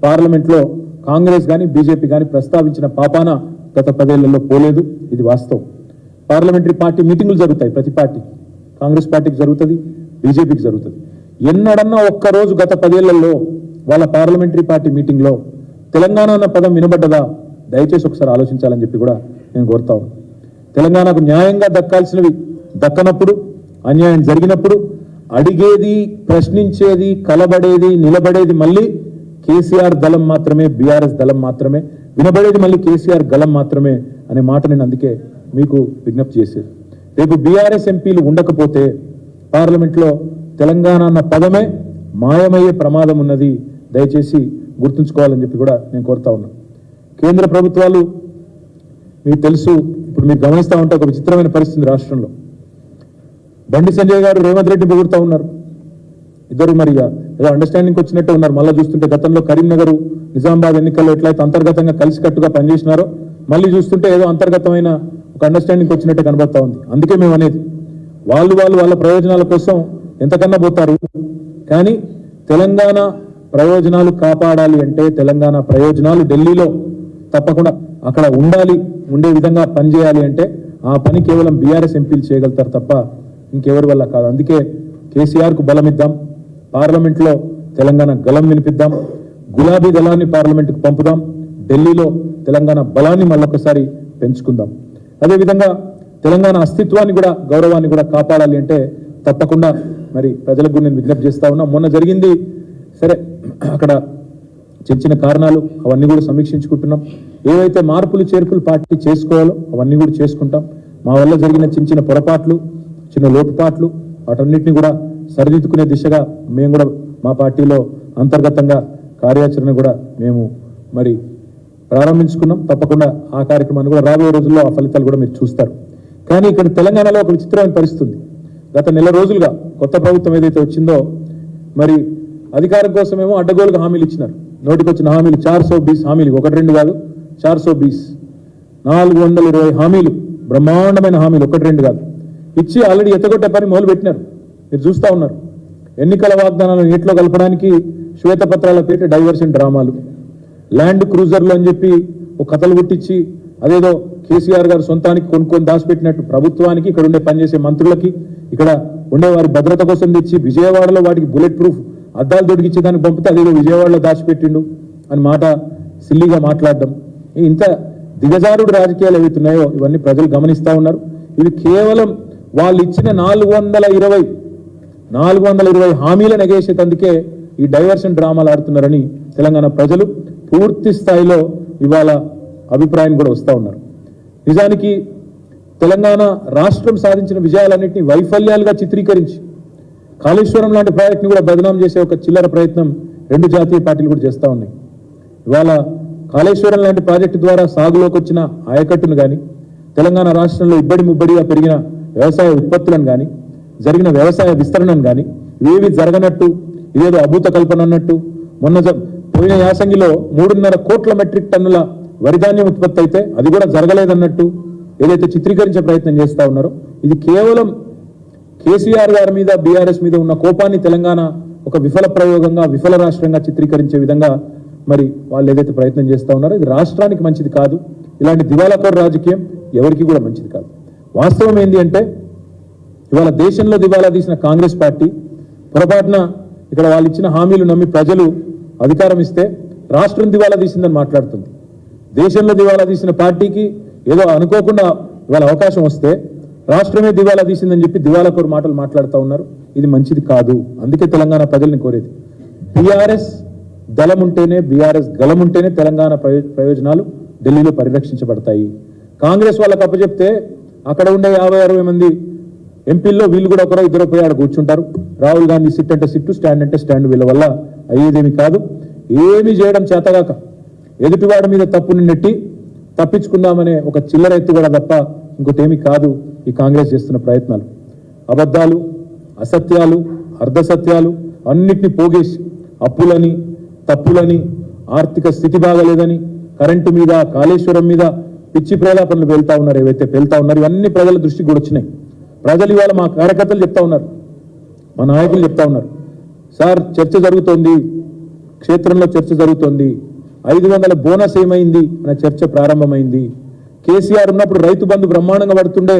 పార్లమెంట్లో కాంగ్రెస్ కానీ బీజేపీ కానీ ప్రస్తావించిన పాపాన గత 10 ఏళ్లలో పోలేదు. ఇది వాస్తవం. పార్లమెంటరీ పార్టీ మీటింగులు జరుగుతాయి, ప్రతి పార్టీ, కాంగ్రెస్ పార్టీకి జరుగుతుంది, బీజేపీకి జరుగుతుంది. ఎన్నడన్నా ఒక్కరోజు గత 10 ఏళ్లలో వాళ్ళ పార్లమెంటరీ పార్టీ మీటింగ్లో తెలంగాణ అన్న పదం వినబడ్డదా? దయచేసి ఒకసారి ఆలోచించాలని చెప్పి కూడా నేను కోరుతా ఉన్నాను. తెలంగాణకు న్యాయంగా దక్కాల్సినవి దక్కనప్పుడు, అన్యాయం జరిగినప్పుడు అడిగేది, ప్రశ్నించేది, కలబడేది, నిలబడేది మళ్ళీ కేసీఆర్ దళం మాత్రమే, బీఆర్ఎస్ దళం మాత్రమే, వినబడేది మళ్ళీ కేసీఆర్ గళం మాత్రమే అనే మాట నేను అందుకే మీకు విజ్ఞప్తి చేసేది. రేపు బీఆర్ఎస్ ఎంపీలు ఉండకపోతే పార్లమెంట్లో తెలంగాణ అన్న పదమే మాయమయ్యే ప్రమాదం ఉన్నది. దయచేసి గుర్తుంచుకోవాలని చెప్పి కూడా నేను కోరుతా ఉన్నా. కేంద్ర ప్రభుత్వాలు మీకు తెలుసు, ఇప్పుడు మీరు గమనిస్తూ ఉంటే ఒక విచిత్రమైన పరిస్థితి రాష్ట్రంలో. బండి సంజయ్ గారు రేవంత్ రెడ్డి పొగుడుతూ ఉన్నారు. ఇద్దరు మరిగా ఏదో అండర్స్టాండింగ్ వచ్చినట్టే ఉన్నారు. మళ్ళీ చూస్తుంటే గతంలో కరీంనగర్, నిజామాబాద్ ఎన్నికల్లో ఎట్లయితే అంతర్గతంగా కలిసికట్టుగా పనిచేసినారో మళ్ళీ చూస్తుంటే ఏదో అంతర్గతమైన ఒక అండర్స్టాండింగ్ వచ్చినట్టే కనబడతా ఉంది. అందుకే మేము అనేది వాళ్ళ ప్రయోజనాల కోసం ఎంతకన్నా పోతారు. కానీ తెలంగాణ ప్రయోజనాలు కాపాడాలి అంటే, తెలంగాణ ప్రయోజనాలు ఢిల్లీలో తప్పకుండా అక్కడ ఉండే విధంగా పనిచేయాలి అంటే ఆ పని కేవలం బీఆర్ఎస్ ఎంపీలు చేయగలుగుతారు తప్ప ఇంకెవరి వల్ల కాదు. అందుకే కేసీఆర్కు బలం ఇద్దాం, పార్లమెంట్లో తెలంగాణ గలం వినిపిద్దాం, గులాబీ దళాన్ని పార్లమెంటుకు పంపుదాం, ఢిల్లీలో తెలంగాణ బలాన్ని మళ్ళొకసారి పెంచుకుందాం. అదేవిధంగా తెలంగాణ అస్తిత్వాన్ని కూడా, గౌరవాన్ని కూడా కాపాడాలి అంటే తప్పకుండా మరి ప్రజలకు నేను విజ్ఞప్తి చేస్తా ఉన్నా. మొన్న జరిగింది సరే, అక్కడ చిన్న కారణాలు అవన్నీ కూడా సమీక్షించుకుంటున్నాం. ఏవైతే మార్పులు చేర్పులు పార్టీ చేసుకోవాలో అవన్నీ కూడా చేసుకుంటాం. మా వల్ల జరిగిన చిన్న పొరపాట్లు, చిన్న లోటుపాట్లు వాటన్నిటిని కూడా సరిదిద్దుకునే దిశగా మేము కూడా మా పార్టీలో అంతర్గతంగా కార్యాచరణ కూడా మేము మరి ప్రారంభించుకున్నాం. తప్పకుండా ఆ కార్యక్రమాన్ని కూడా రాబోయే రోజుల్లో ఆ ఫలితాలు కూడా మీరు చూస్తారు. కానీ ఇక్కడ తెలంగాణలో ఒక విచిత్రమైన పరిస్థితి. గత నెల రోజులుగా కొత్త ప్రభుత్వం ఏదైతే వచ్చిందో మరి అధికారం కోసమేమో అడ్డగోలుగా హామీలు ఇచ్చినారు. నోటికొచ్చిన హామీలు 420 హామీలు, 1-2 కాదు, 420 420 హామీలు, బ్రహ్మాండమైన హామీలు, 1-2 కాదు ఇచ్చి ఆల్రెడీ ఎత్తగొట్టే పని మొదలు పెట్టినారు. మీరు చూస్తూ ఉన్నారు. ఎన్నికల వాగ్దానాలను నీటిలో కలపడానికి శ్వేతపత్రాల పేట డైవర్షన్ డ్రామాలు, ల్యాండ్ క్రూజర్లు అని చెప్పి ఒక కథలు పుట్టించి అదేదో కేసీఆర్ గారు సొంతానికి కొనుక్కొని దాచిపెట్టినట్టు ప్రభుత్వానికి, ఇక్కడ ఉండే పనిచేసే మంత్రులకి, ఇక్కడ ఉండే వారి భద్రత కోసం తెచ్చి విజయవాడలో వాటికి బుల్లెట్ ప్రూఫ్ అద్దాలు దొరికించే దానికి పంపితే అదేదో విజయవాడలో దాచిపెట్టిండు అని మాట సిల్లీగా మాట్లాడడం. ఇంత దిగజారుడు రాజకీయాలు ఏవైతున్నాయో ఇవన్నీ ప్రజలు గమనిస్తూ ఉన్నారు. ఇవి కేవలం వాళ్ళు ఇచ్చిన 420 హామీలను ఎగేసేందుకే ఈ డైవర్షన్ డ్రామాలు ఆడుతున్నారని తెలంగాణ ప్రజలు పూర్తి స్థాయిలో ఇవాళ అభిప్రాయం కూడా వస్తూ ఉన్నారు. నిజానికి తెలంగాణ రాష్ట్రం సాధించిన విజయాలన్నింటినీ వైఫల్యాలుగా చిత్రీకరించి కాళేశ్వరం లాంటి ప్రాజెక్టుని కూడా బదనాం చేసే ఒక చిల్లర ప్రయత్నం 2 జాతీయ పార్టీలు కూడా చేస్తూ ఉన్నాయి. ఇవాళ కాళేశ్వరం లాంటి ప్రాజెక్టు ద్వారా సాగులోకి వచ్చిన ఆయకట్టును కానీ, తెలంగాణ రాష్ట్రంలో ఇబ్బడి ముబ్బడిగా పెరిగిన వ్యవసాయ ఉత్పత్తులను కానీ, జరిగిన వ్యవసాయ విస్తరణను కానీ ఇవేవి జరగనట్టు, ఇదేదో అభూత కల్పన అన్నట్టు, పోయిన యాసంగిలో 3.5 కోట్ల మెట్రిక్ టన్నుల వరిధాన్యం ఉత్పత్తి అయితే అది కూడా జరగలేదన్నట్టు ఏదైతే చిత్రీకరించే ప్రయత్నం చేస్తూ ఉన్నారో ఇది కేవలం కేసీఆర్ గారి మీద, బీఆర్ఎస్ మీద ఉన్న కోపాన్ని తెలంగాణ ఒక విఫల ప్రయోగంగా, విఫల రాష్ట్రంగా చిత్రీకరించే విధంగా మరి వాళ్ళు ఏదైతే ప్రయత్నం చేస్తూ ఉన్నారో ఇది రాష్ట్రానికి మంచిది కాదు. ఇలాంటి దివాలాకోరు రాజకీయం ఎవరికి కూడా మంచిది కాదు. వాస్తవం ఏంటి అంటే ఇవాళ దేశంలో దివాలా తీసిన కాంగ్రెస్ పార్టీ పొరపాటున ఇక్కడ వాళ్ళు ఇచ్చిన హామీలు నమ్మి ప్రజలు అధికారం ఇస్తే రాష్ట్రం దివాలా తీసిందని మాట్లాడుతుంది. దేశంలో దివాలా తీసిన పార్టీకి ఏదో అనుకోకుండా ఇవాళ అవకాశం వస్తే రాష్ట్రమే దివాలా తీసిందని చెప్పి దివాలాకోరు మాటలు మాట్లాడుతూ ఉన్నారు. ఇది మంచిది కాదు. అందుకే తెలంగాణ ప్రజల్ని కోరేది బీఆర్ఎస్ దళం ఉంటేనే, బీఆర్ఎస్ గలం ఉంటేనే తెలంగాణ ప్రయోజనాలు ఢిల్లీలో పరిరక్షించబడతాయి. కాంగ్రెస్ వాళ్ళకి అప్పచెప్తే అక్కడ ఉండే 50-60 మంది ఎంపీల్లో వీళ్ళు కూడా ఒకరో ఇద్దరు పోయి ఆడ కూర్చుంటారు. రాహుల్ గాంధీ సిట్ అంటే సిట్టు, స్టాండ్ అంటే స్టాండ్. వీళ్ళ వల్ల అయ్యేదేమి కాదు. ఏమి చేయడం చేతగాక ఎదుటివాడి మీద తప్పుని నెట్టి తప్పించుకుందామనే ఒక చిల్లర ఎత్తుగడ తప్ప ఇంకోటేమీ కాదు ఈ కాంగ్రెస్ చేస్తున్న ప్రయత్నాలు. అబద్ధాలు, అసత్యాలు, అర్ధసత్యాలు అన్నిటినీ పోగేసి అప్పులని, తప్పులని, ఆర్థిక స్థితి బాగలేదని, కరెంటు మీద, కాళేశ్వరం మీద పిచ్చి ప్రేలాపనలు వెళ్తా ఉన్నారు. ఏవైతే వెళ్తా ఉన్నారు ఇవన్నీ ప్రజల దృష్టికి కూడా వచ్చినాయి. ప్రజలు ఇవాళ మా కార్యకర్తలు చెప్తా ఉన్నారు, మా నాయకులు చెప్తా ఉన్నారు, సార్ చర్చ జరుగుతోంది, క్షేత్రంలో చర్చ జరుగుతోంది, 500 బోనస్ ఏమైంది అనే చర్చ ప్రారంభమైంది. కేసీఆర్ ఉన్నప్పుడు రైతు బంధు బ్రహ్మాండంగా పడుతుండే,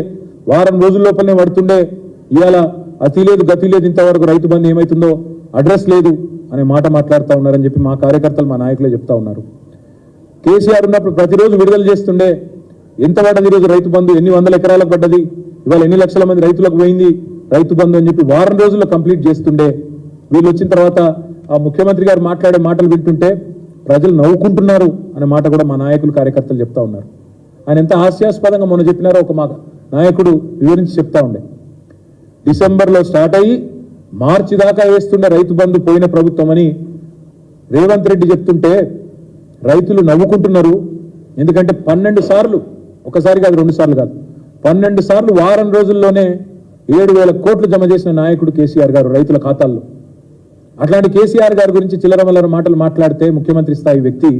వారం రోజుల లోపలనే పడుతుండే. ఇవాళ అతి లేదు గతి లేదు, ఇంతవరకు రైతు బంధు ఏమైతుందో అడ్రస్ లేదు అనే మాట మాట్లాడుతూ ఉన్నారని చెప్పి మా కార్యకర్తలు, మా నాయకులే చెప్తా ఉన్నారు. కేసీఆర్ ఉన్నప్పుడు ప్రతిరోజు విడుదల చేస్తుండే, ఎంత పడ్డది ఈరోజు రైతు బంధు, ఎన్ని వందల ఎకరాలకు పడ్డది, ఇవాళ ఎన్ని లక్షల మంది రైతులకు పోయింది రైతు బంధు అని చెప్పి వారం రోజుల్లో కంప్లీట్ చేస్తుండే. వీళ్ళు వచ్చిన తర్వాత ఆ ముఖ్యమంత్రి గారు మాట్లాడే మాటలు వింటుంటే ప్రజలు నవ్వుకుంటున్నారు అనే మాట కూడా మా నాయకులు, కార్యకర్తలు చెప్తా ఉన్నారు. ఆయన ఎంత హాస్యాస్పదంగా మొన్న చెప్పినారో ఒక మా నాయకుడు వివరించి చెప్తా ఉండే. డిసెంబర్లో స్టార్ట్ అయ్యి మార్చి దాకా వేస్తుండే రైతు బంధు పోయిన ప్రభుత్వం అని రేవంత్ రెడ్డి చెప్తుంటే రైతులు నవ్వుకుంటున్నారు. ఎందుకంటే 12 సార్లు, ఒకసారి కాదు 2 సార్లు కాదు, 12 సార్లు వారం రోజుల్లోనే 7,000 కోట్లు జమ చేసిన నాయకుడు కేసీఆర్ గారు రైతుల ఖాతాల్లో. అట్లాంటి కేసీఆర్ గారి గురించి చిల్లరమల్లర మాటలు మాట్లాడితే ముఖ్యమంత్రి స్థాయి వ్యక్తి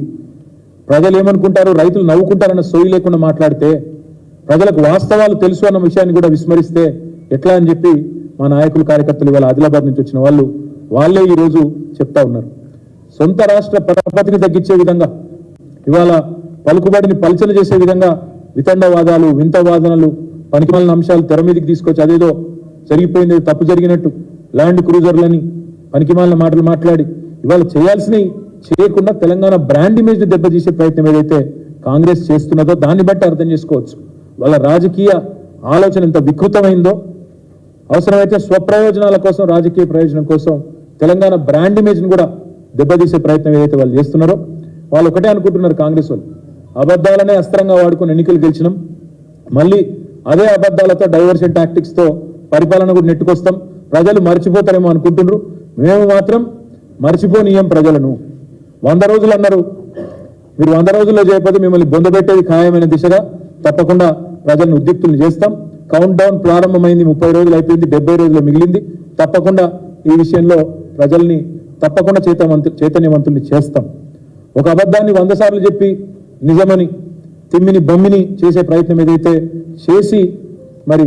ప్రజలు ఏమనుకుంటారు, రైతులు నవ్వుకుంటారన్న సోయి లేకుండా మాట్లాడితే, ప్రజలకు వాస్తవాలు తెలుసు అన్న విషయాన్ని కూడా విస్మరిస్తే ఎట్లా అని చెప్పి మా నాయకులు, కార్యకర్తలు ఇవాళ ఆదిలాబాద్ నుంచి వచ్చిన వాళ్ళే ఈరోజు చెప్తా ఉన్నారు. సొంత రాష్ట్ర పరపతిని తగ్గించే విధంగా, ఇవాళ పలుకుబడిని పలుచన చేసే విధంగా వితండవాదాలు, వింత వాదనలు, పనికిమాలిన అంశాలు తెర మీదకి తీసుకొచ్చి అదేదో జరిగిపోయింది, తప్పు జరిగినట్టు ల్యాండ్ క్రూజర్లని పనికిమాలిన మాటలు మాట్లాడి ఇవాళ చేయాల్సినవి చేయకుండా తెలంగాణ బ్రాండ్ ఇమేజ్ దెబ్బతీసే ప్రయత్నం ఏదైతే కాంగ్రెస్ చేస్తున్నదో దాన్ని బట్టి అర్థం చేసుకోవచ్చు వాళ్ళ రాజకీయ ఆలోచన ఎంత వికృతమైందో. అవసరమైతే స్వప్రయోజనాల కోసం, రాజకీయ ప్రయోజనం కోసం తెలంగాణ బ్రాండ్ ఇమేజ్ని కూడా దెబ్బతీసే ప్రయత్నం ఏదైతే వాళ్ళు చేస్తున్నారో, వాళ్ళు ఒకటే అనుకుంటున్నారు కాంగ్రెస్ వాళ్ళు, అబద్ధాలనే అస్త్రంగా వాడుకుని ఎన్నికలు గెలిచినాం, మళ్ళీ అదే అబద్ధాలతో డైవర్షన్ టాక్టిక్స్తో పరిపాలన కూడా నెట్టుకొస్తాం, ప్రజలు మర్చిపోతారేమో అనుకుంటున్నారు. మేము మాత్రం మర్చిపోనీయం ప్రజలను. 100 రోజులు అన్నారు. మీరు 100 రోజుల్లో చేయకపోతే మిమ్మల్ని బొందబెట్టేది ఖాయమైన దిశగా తప్పకుండా ప్రజలను ఉద్యుక్తులు చేస్తాం. కౌంట్ డౌన్ ప్రారంభమైంది, 30 రోజులు అయిపోయింది, 70 రోజులు మిగిలింది. తప్పకుండా ఈ విషయంలో ప్రజల్ని తప్పకుండా చైతన్యవంతుల్ని చేస్తాం. ఒక అబద్ధాన్ని 100 సార్లు చెప్పి నిజమని తిమ్మిని బొమ్మిని చేసే ప్రయత్నం ఏదైతే చేసి మరి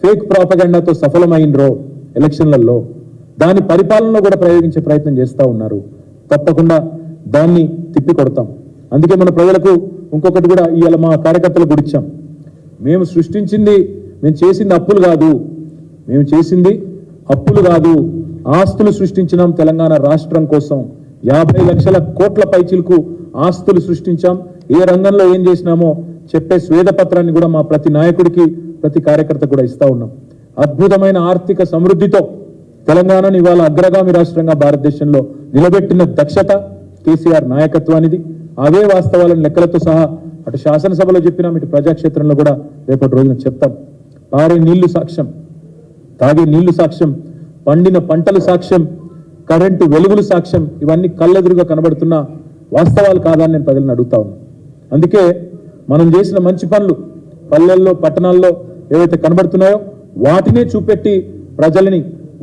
ఫేక్ ప్రాపగండాతో సఫలమైనరో ఎలక్షన్లలో, దాని పరిపాలనలో కూడా ప్రయోగించే ప్రయత్నం చేస్తూ ఉన్నారు. తప్పకుండా దాన్ని తిప్పి కొడతాం. అందుకే మన ప్రజలకు ఇంకొకటి కూడా ఇవాళ మా కార్యకర్తలకు కూడా ఇచ్చాం. మేము చేసింది అప్పులు కాదు, మేము చేసింది అప్పులు కాదు, ఆస్తులు సృష్టించినాం. తెలంగాణ రాష్ట్రం కోసం 50 లక్షల కోట్ల పైచిలకు ఆస్తులు సృష్టించాం. ఏ రంగంలో ఏం చేసినామో చెప్పే స్వేదపత్రాన్ని కూడా మా ప్రతి నాయకుడికి, ప్రతి కార్యకర్త కూడా ఇస్తా ఉన్నాం. అద్భుతమైన ఆర్థిక సమృద్ధితో తెలంగాణను ఇవాళ అగ్రగామి రాష్ట్రంగా భారతదేశంలో నిలబెట్టిన దక్షత కేసీఆర్ నాయకత్వానిది. అవే వాస్తవాలను లెక్కలతో సహా అటు శాసనసభలో చెప్పినాం, ఇటు ప్రజాక్షేత్రంలో కూడా రేపటి రోజున చెప్తాం. పారే నీళ్లు సాక్ష్యం, తాగే నీళ్లు సాక్ష్యం, పండిన పంటలు సాక్ష్యం, కరెంటు వెలుగులు సాక్ష్యం. ఇవన్నీ కళ్ళెదురుగా కనబడుతున్న వాస్తవాలు కాదని నేను ప్రజలను అడుగుతా ఉన్నాను. అందుకే మనం చేసిన మంచి పనులు పల్లెల్లో, పట్టణాల్లో ఏవైతే కనబడుతున్నాయో వాటినే చూపెట్టి ప్రజలని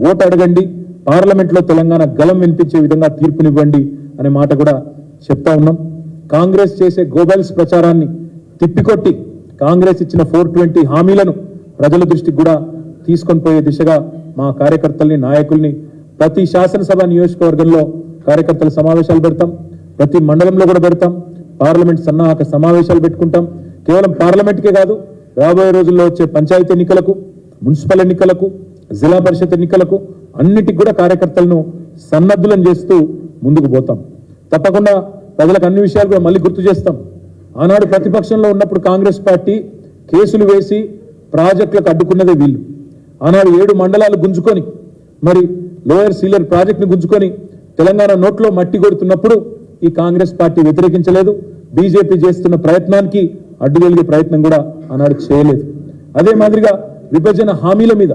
ఓటు అడగండి, పార్లమెంట్లో తెలంగాణ గలం వినిపించే విధంగా తీర్పునివ్వండి అనే మాట కూడా చెప్తా ఉన్నాం. కాంగ్రెస్ చేసే గోబెల్స్ ప్రచారాన్ని తిప్పికొట్టి కాంగ్రెస్ ఇచ్చిన 420 హామీలను ప్రజల దృష్టికి కూడా తీసుకొని పోయే దిశగా మా కార్యకర్తల్ని, నాయకుల్ని ప్రతి శాసనసభ నియోజకవర్గంలో కార్యకర్తల సమావేశాలు పెడతాం, ప్రతి మండలంలో కూడా పెడతాం, పార్లమెంట్ సన్నాహక సమావేశాలు పెట్టుకుంటాం. కేవలం పార్లమెంట్కే కాదు, రాబోయే రోజుల్లో వచ్చే పంచాయతీ ఎన్నికలకు, మున్సిపల్ ఎన్నికలకు, జిల్లా పరిషత్ ఎన్నికలకు అన్నిటికి కూడా కార్యకర్తలను సన్నద్ధులను చేస్తూ ముందుకు పోతాం. తప్పకుండా ప్రజలకు అన్ని విషయాలు కూడా మళ్ళీ గుర్తు చేస్తాం. ఆనాడు ప్రతిపక్షంలో ఉన్నప్పుడు కాంగ్రెస్ పార్టీ కేసులు వేసి ప్రాజెక్టులకు అడ్డుకున్నదే వీళ్ళు. ఆనాడు 7 మండలాలు గుంజుకొని మరి లోయర్ సీలర్ ప్రాజెక్టును గుంజుకొని తెలంగాణ నోట్లో మట్టి కొడుతున్నప్పుడు ఈ కాంగ్రెస్ పార్టీ వ్యతిరేకించలేదు. బీజేపీ చేస్తున్న ప్రయత్నానికి అడ్డుగలిగే ప్రయత్నం కూడా ఆనాడు చేయలేదు. అదే మాదిరిగా విభజన హామీల మీద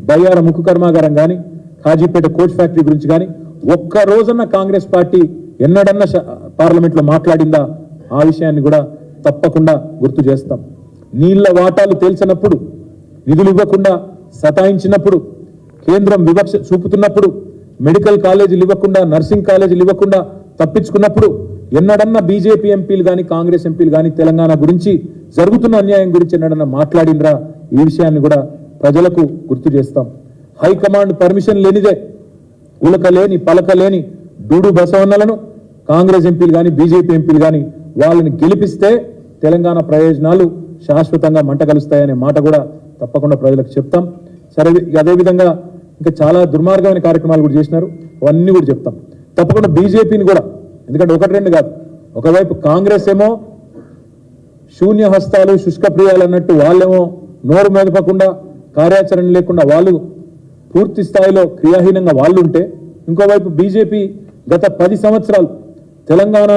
బయ్యార ముక్కు కర్మాగారం కానీ, కాజీపేట కోచ్ ఫ్యాక్టరీ గురించి కానీ ఒక్క రోజన్న కాంగ్రెస్ పార్టీ ఎన్నడన్నా పార్లమెంట్లో మాట్లాడిందా? ఆ విషయాన్ని కూడా తప్పకుండా గుర్తు చేస్తాం. నీళ్ల వాటాలు తేల్చినప్పుడు, నిధులు ఇవ్వకుండా సతాయించినప్పుడు, కేంద్రం వివక్ష చూపుతున్నప్పుడు, మెడికల్ కాలేజీలు ఇవ్వకుండా, నర్సింగ్ కాలేజీలు ఇవ్వకుండా తప్పించుకున్నప్పుడు ఎన్నడన్నా బీజేపీ ఎంపీలు కానీ, కాంగ్రెస్ ఎంపీలు కానీ తెలంగాణ గురించి, జరుగుతున్న అన్యాయం గురించి ఎన్నడన్నా మాట్లాడినరా? ఈ విషయాన్ని కూడా ప్రజలకు గుర్తు చేస్తాం. హైకమాండ్ పర్మిషన్ లేనిదే ఉలకలేని పలకలేని డూడు బసవన్నలను కాంగ్రెస్ ఎంపీలు కానీ, బీజేపీ ఎంపీలు కానీ వాళ్ళని గెలిపిస్తే తెలంగాణ ప్రయోజనాలు శాశ్వతంగా మంట కలుస్తాయనే మాట కూడా తప్పకుండా ప్రజలకు చెప్తాం. సరే, అదేవిధంగా ఇంకా చాలా దుర్మార్గమైన కార్యక్రమాలు కూడా చేసినారు, అవన్నీ కూడా చెప్తాం. తప్పకుండా బీజేపీని కూడా, ఎందుకంటే 1-2 కాదు, ఒకవైపు కాంగ్రెస్ ఏమో శూన్య హస్తాలు శుష్క ప్రియాలు అన్నట్టు వాళ్ళేమో నోరు మెదపకుండా, కార్యాచరణ లేకుండా వాళ్ళు పూర్తి స్థాయిలో క్రియాహీనంగా వాళ్ళు ఉంటే, ఇంకోవైపు బీజేపీ గత 10 సంవత్సరాలు తెలంగాణ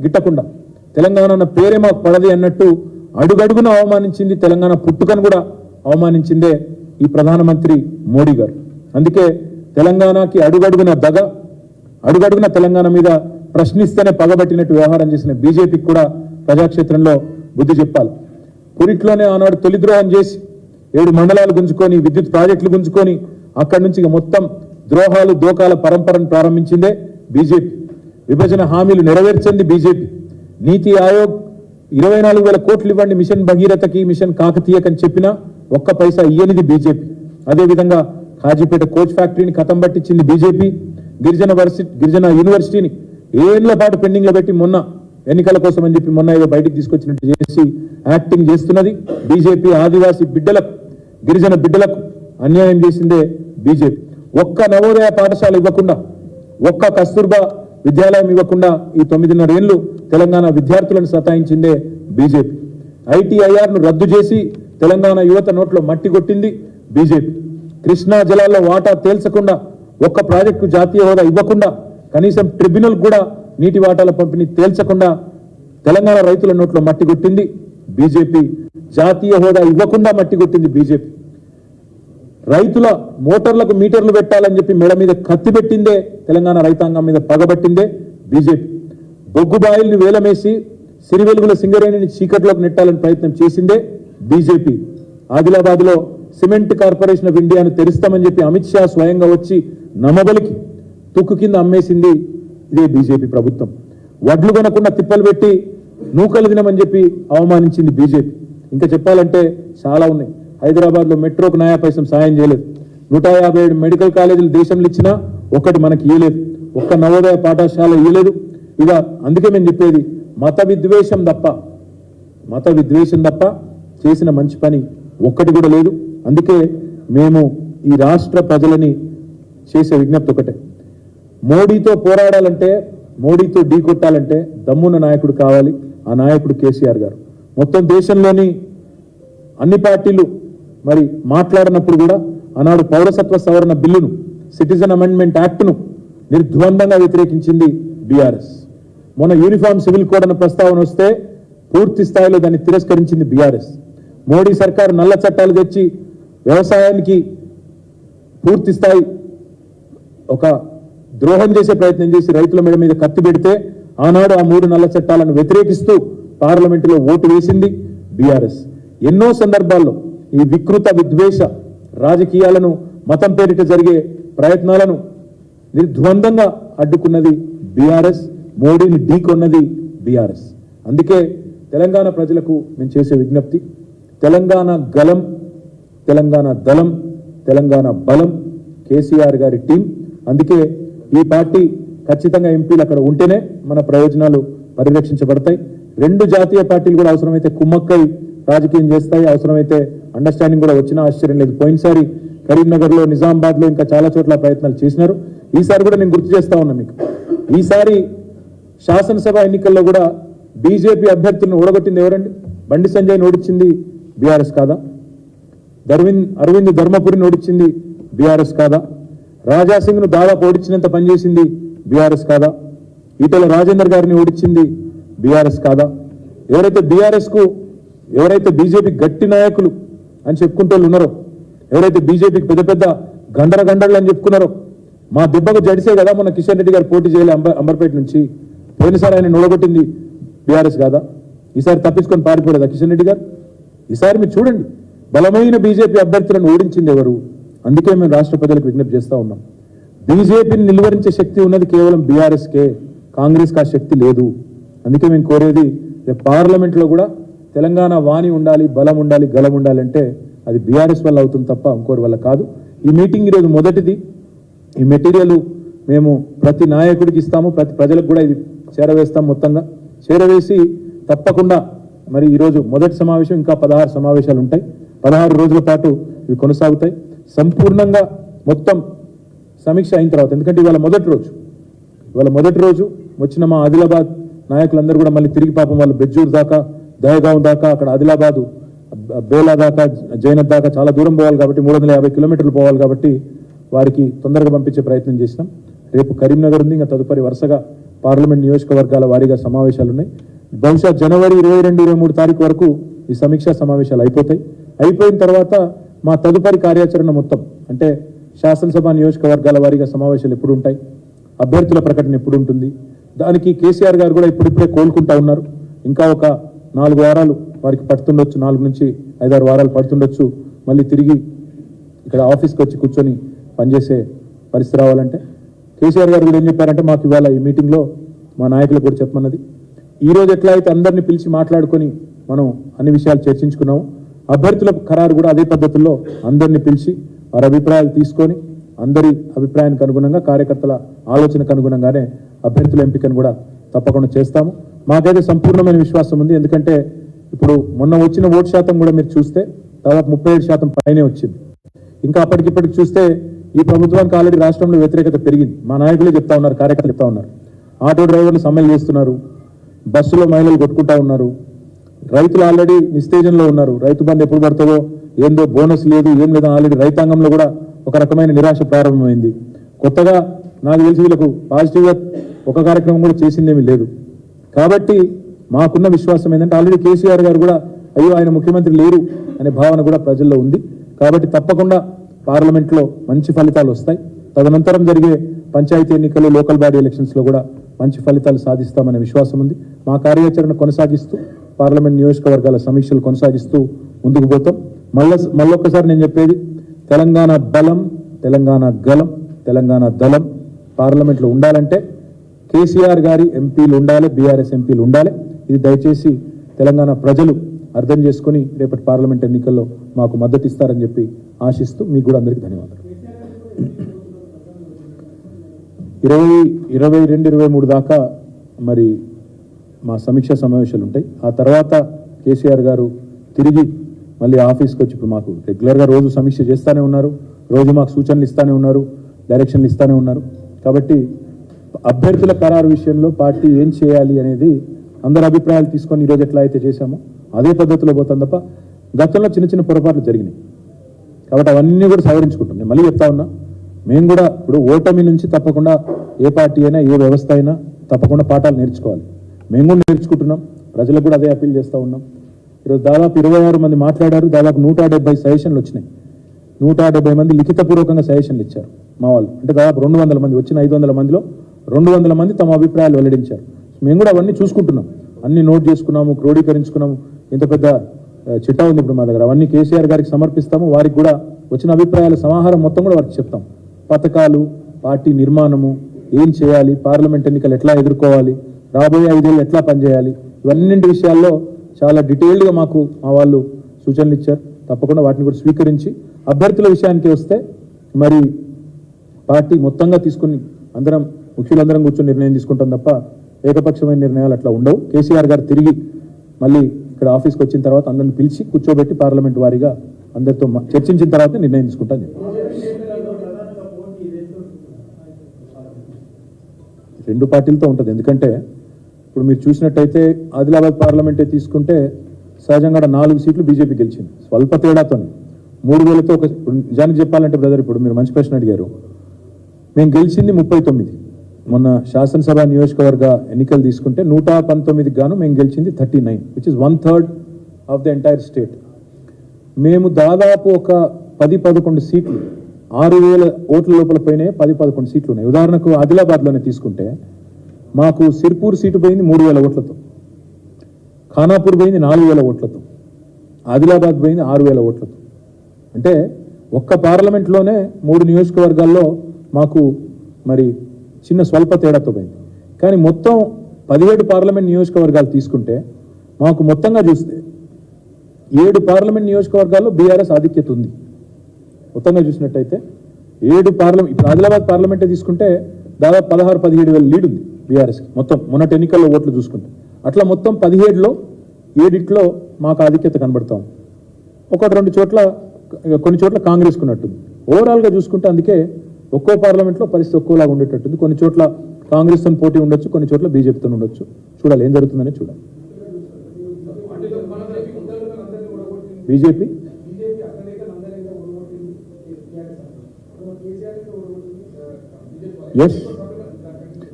గిట్టకుండా, తెలంగాణ పేరే మాకు పడది అన్నట్టు అడుగడుగున అవమానించింది. తెలంగాణ పుట్టుకను కూడా అవమానించిందే ఈ ప్రధానమంత్రి మోడీ గారు. అందుకే తెలంగాణకి అడుగడుగున అడుగడుగున తెలంగాణ మీద ప్రశ్నిస్తేనే పగబట్టినట్టు వ్యవహారం చేసిన బీజేపీకి కూడా ప్రజాక్షేత్రంలో బుద్ధి చెప్పాలి. పురిట్లోనే ఆనాడు తొలిద్రోహం చేసి 7 మండలాలు గుంజుకొని, విద్యుత్ ప్రాజెక్టులు గుంజుకొని అక్కడి నుంచి మొత్తం ద్రోహాలు దోకాల పరంపరను ప్రారంభించిందే బీజేపీ. విభజన హామీలు నెరవేర్చింది బీజేపీ. నీతి ఆయోగ్ 24,000 కోట్లు ఇవ్వండి మిషన్ భగీరథకి, మిషన్ కాకతీయకని చెప్పినా ఒక్క పైసా ఇయ్యనిది బీజేపీ. అదేవిధంగా కాజీపేట కోచ్ ఫ్యాక్టరీని కథం పట్టించింది బీజేపీ. గిరిజన యూనివర్సిటీని ఏళ్ల పాటు పెండింగ్ లో పెట్టి మొన్న ఎన్నికల కోసం అని చెప్పి మొన్న ఏదో బయటికి తీసుకొచ్చినట్టు చేసి యాక్టింగ్ చేస్తున్నది బీజేపీ. ఆదివాసీ బిడ్డలకు, గిరిజన బిడ్డలకు అన్యాయం చేసిందే బీజేపీ. ఒక్క నవోదయ పాఠశాల ఇవ్వకుండా, ఒక్క కస్తూర్బా విద్యాలయం ఇవ్వకుండా ఈ 9.5 ఏళ్లు తెలంగాణ విద్యార్థులను సతాయించిందే బీజేపీ. ITIR ను రద్దు చేసి తెలంగాణ యువత నోట్లో మట్టి కొట్టింది బీజేపీ. కృష్ణా జలాల్లో వాటా తేల్చకుండా, ఒక్క ప్రాజెక్టు జాతీయ హోదా ఇవ్వకుండా, కనీసం ట్రిబ్యునల్ కూడా నీటి వాటాల పంపిణీ తేల్చకుండా తెలంగాణ రైతుల నోట్లో మట్టి కొట్టింది బీజేపీ. జాతీయ హోదా ఇవ్వకుండా మట్టి కొట్టింది బీజేపీ. రైతుల మోటార్లకు మీటర్లు పెట్టాలని చెప్పి మెడ మీద కత్తి పెట్టిందే, తెలంగాణ రైతాంగం మీద పగబట్టిందే బీజేపీ. బొగ్గుబాయిల్ని వేలమేసి సిరివెలుగుల సింగరేణిని చీకట్లోకి నెట్టాలని ప్రయత్నం చేసిందే బీజేపీ. ఆదిలాబాద్లో సిమెంట్ కార్పొరేషన్ ఆఫ్ ఇండియాను తెరుస్తామని చెప్పి అమిత్ షా స్వయంగా వచ్చి నమ్మబలికి తుక్కు కింద అమ్మేసింది ఇదే బీజేపీ ప్రభుత్వం. వడ్లు కొనకుండా తిప్పలు పెట్టి నూకలు తినమని చెప్పి అవమానించింది బీజేపీ. ఇంకా చెప్పాలంటే చాలా ఉన్నాయి. హైదరాబాద్లో మెట్రోకు నయా పైసం సాయం చేయలేదు. 157 మెడికల్ కాలేజీలు దేశంలో ఇచ్చినా ఒక్కటి మనకి ఇయ్యలేదు. ఒక్క నవోదయ పాఠశాల ఇయ్యలేదు. ఇక అందుకే మేము చెప్పేది మత విద్వేషం తప్ప చేసిన మంచి పని ఒక్కటి కూడా లేదు. అందుకే మేము ఈ రాష్ట్ర ప్రజలని చేసే విజ్ఞప్తి ఒకటే, మోడీతో పోరాడాలంటే, మోడీతో ఢీ కొట్టాలంటే దమ్మున్న నాయకుడు కావాలి. ఆ నాయకుడు కేసీఆర్ గారు. మొత్తం దేశంలోని అన్ని పార్టీలు మరి మాట్లాడినప్పుడు కూడా ఆనాడు పౌరసత్వ సవరణ బిల్లును, సిటిజన్ అమెండ్మెంట్ యాక్ట్ను నిర్ద్వందంగా వ్యతిరేకించింది బీఆర్ఎస్. మొన్న యూనిఫామ్ సివిల్ కోడ్ అన్న ప్రస్తావన వస్తే పూర్తి స్థాయిలో దాన్ని తిరస్కరించింది బీఆర్ఎస్. మోడీ సర్కారు నల్ల చట్టాలు తెచ్చి వ్యవసాయానికి పూర్తి స్థాయి ఒక ద్రోహం చేసే ప్రయత్నం చేసి రైతుల మీద కత్తి పెడితే ఆనాడు ఆ 3 నల్ల చట్టాలను వ్యతిరేకిస్తూ పార్లమెంటులో ఓటు వేసింది బీఆర్ఎస్. ఎన్నో సందర్భాల్లో ఈ వికృత విద్వేష రాజకీయాలను, మతం పేరిట జరిగే ప్రయత్నాలను నిర్ద్వందంగా అడ్డుకున్నది బీఆర్ఎస్. మోడీని ఢీకొన్నది బీఆర్ఎస్. అందుకే తెలంగాణ ప్రజలకు మేము చేసే విజ్ఞప్తి, తెలంగాణ గలం, తెలంగాణ దళం, తెలంగాణ బలం కేసీఆర్ గారి టీం. అందుకే ఈ పార్టీ ఖచ్చితంగా ఎంపీలు అక్కడ ఉంటేనే మన ప్రయోజనాలు పరిరక్షించబడతాయి. 2 జాతీయ పార్టీలు కూడా అవసరమైతే కుమ్మక్కై రాజకీయం చేస్తాయి. అవసరమైతే అండర్స్టాండింగ్ కూడా వచ్చినా ఆశ్చర్యం లేదు. పోయినసారి కరీంనగర్లో, నిజామాబాద్లో ఇంకా చాలా చోట్ల ప్రయత్నాలు చేసినారు. ఈసారి కూడా నేను గుర్తు చేస్తా ఉన్నా మీకు, ఈసారి శాసనసభ ఎన్నికల్లో కూడా బీజేపీ అభ్యర్థులను ఓడగొట్టింది ఎవరండి? బండి సంజయ్ ఓడించింది బీఆర్ఎస్ కాదా? అరవింద్ ధర్మపురిని ఓడించింది బీఆర్ఎస్ కాదా? రాజాసింగ్ను దాదాపు ఓడించినంత పనిచేసింది బీఆర్ఎస్ కాదా? ఈటెల రాజేందర్ గారిని ఓడించింది బీఆర్ఎస్ కాదా? ఎవరైతే బీజేపీ గట్టి నాయకులు అని చెప్పుకుంటూ ఉన్నారో, ఎవరైతే బీజేపీకి పెద్ద పెద్ద గండరగండలు అని చెప్పుకున్నారో, మా దెబ్బకు జడిసే కదా మొన్న కిషన్ రెడ్డి గారు పోటీ చేయలే అంబర్పేట నుంచి. పోయినసారి ఆయన నొడగొట్టింది బీఆర్ఎస్ కాదా? ఈసారి తప్పించుకొని పారిపోలేదా కిషన్ రెడ్డి గారు? ఈసారి మీరు చూడండి, బలమైన బీజేపీ అభ్యర్థులను ఓడించింది ఎవరు? అందుకే మేము రాష్ట్ర ప్రజలకు విజ్ఞప్తి చేస్తా ఉన్నాం, బీజేపీని నిలువరించే శక్తి ఉన్నది కేవలం బీఆర్ఎస్కే, కాంగ్రెస్కి ఆ శక్తి లేదు. అందుకే మేము కోరేది, రేపు పార్లమెంట్లో కూడా తెలంగాణ వాణి ఉండాలి, బలం ఉండాలి, గలం ఉండాలంటే అది బీఆర్ఎస్ వల్ల అవుతుంది తప్ప ఇంకోరి వల్ల కాదు. ఈ మీటింగ్ ఈరోజు మొదటిది. ఈ మెటీరియల్ మేము ప్రతి నాయకుడికి ఇస్తాము, ప్రతి ప్రజలకు కూడా ఇది చేరవేస్తాం. మొత్తంగా చేరవేసి తప్పకుండా మరి ఈరోజు మొదటి సమావేశం, ఇంకా 16 సమావేశాలు ఉంటాయి. 16 రోజుల పాటు ఇవి కొనసాగుతాయి. సంపూర్ణంగా మొత్తం సమీక్ష అయిన తర్వాత, ఎందుకంటే ఇవాళ మొదటి రోజు వచ్చిన మా ఆదిలాబాద్ నాయకులందరూ కూడా మళ్ళీ తిరిగి పాపం వాళ్ళు బెజ్జూర్ దాకా, దహగాం దాకా, అక్కడ ఆదిలాబాదు బేలా దాకా, జైనత్ దాకా చాలా దూరం పోవాలి కాబట్టి 350 కిలోమీటర్లు పోవాలి కాబట్టి వారికి తొందరగా పంపించే ప్రయత్నం చేసినాం. రేపు కరీంనగర్ ఉంది. ఇంకా తదుపరి వరుసగా పార్లమెంట్ నియోజకవర్గాల వారీగా సమావేశాలు ఉన్నాయి. బహుశా జనవరి 22-23 తారీఖు వరకు ఈ సమీక్షా సమావేశాలు అయిపోతాయి. అయిపోయిన తర్వాత మా తదుపరి కార్యాచరణ మొత్తం, అంటే శాసనసభ నియోజకవర్గాల వారీగా సమావేశాలు ఎప్పుడు ఉంటాయి, అభ్యర్థుల ప్రకటన ఎప్పుడు ఉంటుంది, దానికి కేసీఆర్ గారు కూడా ఇప్పుడిప్పుడే కోలుకుంటా ఉన్నారు. ఇంకా ఒక 4 వారాలు వారికి పడుతుండొచ్చు, 4 నుంచి 5-6 వారాలు పడుతుండొచ్చు మళ్ళీ తిరిగి ఇక్కడ ఆఫీస్కి వచ్చి కూర్చొని పనిచేసే పరిస్థితి రావాలంటే. కేసీఆర్ గారు కూడా ఏం చెప్పారంటే, మాకు ఇవాళ ఈ మీటింగ్లో మా నాయకులు కూడా చెప్పమన్నది, ఈరోజు ఎట్లా అయితే అందరినీ పిలిచి మాట్లాడుకొని మనం అన్ని విషయాలు చర్చించుకున్నాము, అభ్యర్థుల ఖరారు కూడా అదే పద్ధతుల్లో అందరినీ పిలిచి వారి అభిప్రాయాలు తీసుకొని అందరి అభిప్రాయానికి అనుగుణంగా, కార్యకర్తల ఆలోచనకు అనుగుణంగానే అభ్యర్థుల ఎంపికను కూడా తప్పకుండా చేస్తాము. మాకైతే సంపూర్ణమైన విశ్వాసం ఉంది. ఎందుకంటే ఇప్పుడు మొన్న వచ్చిన ఓటు శాతం కూడా మీరు చూస్తే దాదాపు 37% పైనే వచ్చింది. ఇంకా అప్పటికిప్పటికి చూస్తే ఈ ప్రభుత్వానికి ఆల్రెడీ రాష్ట్రంలో వ్యతిరేకత పెరిగింది. మా నాయకులే చెప్తా ఉన్నారు, కార్యకర్తలు చెప్తా ఉన్నారు. ఆటో డ్రైవర్లు సమ్మెలు చేస్తున్నారు, బస్సులో మహిళలు కొట్టుకుంటా ఉన్నారు, రైతులు ఆల్రెడీ నిస్తేజంలో ఉన్నారు. రైతు బంధు ఎప్పుడు పడుతుందో ఏందో, బోనస్ లేదు, ఏం లేదు. ఆల్రెడీ రైతాంగంలో కూడా ఒక రకమైన నిరాశ ప్రారంభమైంది. కొత్తగా నాకు తెలిసి వీళ్ళకు పాజిటివ్గా ఒక కార్యక్రమం కూడా చేసిందేమీ లేదు. కాబట్టి మాకున్న విశ్వాసం ఏంటంటే, ఆల్రెడీ కేసీఆర్ గారు కూడా అయ్యో ఆయన ముఖ్యమంత్రి లేరు అనే భావన కూడా ప్రజల్లో ఉంది. కాబట్టి తప్పకుండా పార్లమెంట్లో మంచి ఫలితాలు వస్తాయి. తదనంతరం జరిగే పంచాయతీ ఎన్నికలు, లోకల్ బాడీ ఎలక్షన్స్లో కూడా మంచి ఫలితాలు సాధిస్తామనే విశ్వాసం ఉంది. మా కార్యాచరణ కొనసాగిస్తూ పార్లమెంట్ నియోజకవర్గాల సమీక్షలు కొనసాగిస్తూ ముందుకు పోతాం. మళ్ళొక్కసారి నేను చెప్పేది, తెలంగాణ బలం, తెలంగాణ గలం, తెలంగాణ దళం పార్లమెంట్లో ఉండాలంటే కేసీఆర్ గారి ఎంపీలు ఉండాలి, బీఆర్ఎస్ ఎంపీలు ఉండాలి. ఇది దయచేసి తెలంగాణ ప్రజలు అర్థం చేసుకుని రేపటి పార్లమెంట్ ఎన్నికల్లో మాకు మద్దతు ఇస్తారని చెప్పి ఆశిస్తూ మీకు కూడా అందరికీ ధన్యవాదాలు. 22-23 దాకా మరి మా సమీక్షా సమావేశాలు ఉంటాయి. ఆ తర్వాత కేసీఆర్ గారు తిరిగి మళ్ళీ ఆఫీస్కి వచ్చి, ఇప్పుడు మాకు రెగ్యులర్గా రోజు సమీక్ష చేస్తూనే ఉన్నారు, రోజు మాకు సూచనలు ఇస్తూనే ఉన్నారు, డైరెక్షన్లు ఇస్తూనే ఉన్నారు. కాబట్టి అభ్యర్థుల ఖరారు విషయంలో పార్టీ ఏం చేయాలి అనేది అందరి అభిప్రాయాలు తీసుకొని ఈరోజు ఎట్లా అయితే చేశామో అదే పద్ధతిలో పోతాం తప్ప గతంలో చిన్న చిన్న పొరపాట్లు జరిగినాయి. కాబట్టి అవన్నీ కూడా సవరించుకుంటాం. నేను మళ్ళీ చెప్తా ఉన్నా, మేము కూడా ఇప్పుడు ఓటమి నుంచి తప్పకుండా ఏ పార్టీ అయినా ఏ వ్యవస్థ అయినా తప్పకుండా పాఠాలు నేర్చుకోవాలి. మేము కూడా నేర్చుకుంటున్నాం, ప్రజలకు కూడా అదే అప్పీల్ చేస్తూ ఉన్నాం. ఈరోజు దాదాపు 26 మంది మాట్లాడారు, దాదాపు 170 సజెషన్లు వచ్చినాయి. 170 మంది లిఖితపూర్వకంగా సజెషన్లు ఇచ్చారు మా వాళ్ళు. అంటే దాదాపు 200 మంది వచ్చిన 500 మందిలో 200 మంది తమ అభిప్రాయాలు వెల్లడించారు. మేము కూడా అవన్నీ చూసుకుంటున్నాం, అన్ని నోట్ చేసుకున్నాము, క్రోడీకరించుకున్నాము. ఇంత పెద్ద చిట్టా ఉంది ఇప్పుడు మా దగ్గర. అవన్నీ కేసీఆర్ గారికి సమర్పిస్తాము. వారికి కూడా వచ్చిన అభిప్రాయాల సమాహారం మొత్తం కూడా వారికి చెప్తాం. పథకాలు, పార్టీ నిర్మాణము, ఏం చేయాలి, పార్లమెంట్ ఎన్నికలు ఎట్లా ఎదుర్కోవాలి, రాబోయే 5 ఏళ్ళు ఎట్లా పనిచేయాలి, ఇవన్నింటి విషయాల్లో చాలా డీటెయిల్డ్గా మాకు మా వాళ్ళు సూచనలు ఇచ్చారు. తప్పకుండా వాటిని కూడా స్వీకరించి అభ్యర్థుల విషయానికి వస్తే మరి పార్టీ మొత్తంగా తీసుకుని అందరం ముఖ్యులందరం కూర్చొని నిర్ణయం తీసుకుంటాం తప్ప ఏకపక్షమైన నిర్ణయాలు అట్లా ఉండవు. కేసీఆర్ గారు తిరిగి మళ్ళీ ఇక్కడ ఆఫీస్కి వచ్చిన తర్వాత అందరిని పిలిచి కూర్చోబెట్టి పార్లమెంట్ వారీగా అందరితో చర్చించిన తర్వాత నిర్ణయం తీసుకుంటాను చెప్పి 2 పార్టీలతో ఉంటుంది. ఎందుకంటే ఇప్పుడు మీరు చూసినట్టయితే ఆదిలాబాద్ పార్లమెంటే తీసుకుంటే సహజంగా 4 సీట్లు బీజేపీ గెలిచింది స్వల్ప తేడాతో. 3,000తో నిజానికి చెప్పాలంటే బ్రదర్, ఇప్పుడు మీరు మంచి ప్రశ్న అడిగారు. మేము గెలిచింది 39. మొన్న శాసనసభ నియోజకవర్గ ఎన్నికలు తీసుకుంటే 119కి గాను మేము గెలిచింది 39, which is 1/3 of the entire state. మేము దాదాపు ఒక 10-11 సీట్లు 6,000 ఓట్ల లోపల పోయినాయి. 10-11 సీట్లు ఉన్నాయి. ఉదాహరణకు ఆదిలాబాద్లోనే తీసుకుంటే మాకు సిర్పూర్ సీటు పోయింది 3,000 ఓట్లతో, ఖానాపూర్ పోయింది 4,000 ఓట్లతో, ఆదిలాబాద్ పోయింది 6,000 ఓట్లతో. అంటే ఒక్క పార్లమెంట్లోనే 3 నియోజకవర్గాల్లో మాకు మరి చిన్న స్వల్ప తేడాతో పోయింది. కానీ మొత్తం 17 పార్లమెంట్ నియోజకవర్గాలు తీసుకుంటే మాకు మొత్తంగా చూస్తే 7 పార్లమెంట్ నియోజకవర్గాల్లో బీఆర్ఎస్ ఆధిక్యత ఉంది. మొత్తంగా చూసినట్టయితే 7 పార్లమెంట్, ఇప్పుడు ఆదిలాబాద్ పార్లమెంటే తీసుకుంటే దాదాపు 16-17 వేల లీడ్ ఉంది బీఆర్ఎస్కి మొత్తం మొన్నటి ఎన్నికల్లో ఓట్లు చూసుకుంటే. అట్లా మొత్తం 17లో 7 మాకు ఆధిక్యత కనబడతాం. 1-2 చోట్ల కొన్ని చోట్ల కాంగ్రెస్కు ఉన్నట్టుంది. ఓవరాల్గా చూసుకుంటే అందుకే ఒక్కో పార్లమెంట్లో పరిస్థితి ఒక్కోలాగా ఉండేటట్టుంది. కొన్ని చోట్ల కాంగ్రెస్తో పోటీ ఉండొచ్చు, కొన్ని చోట్ల బీజేపీతో ఉండొచ్చు. చూడాలి ఏం జరుగుతుందని చూడాలి. బీజేపీ ఎస్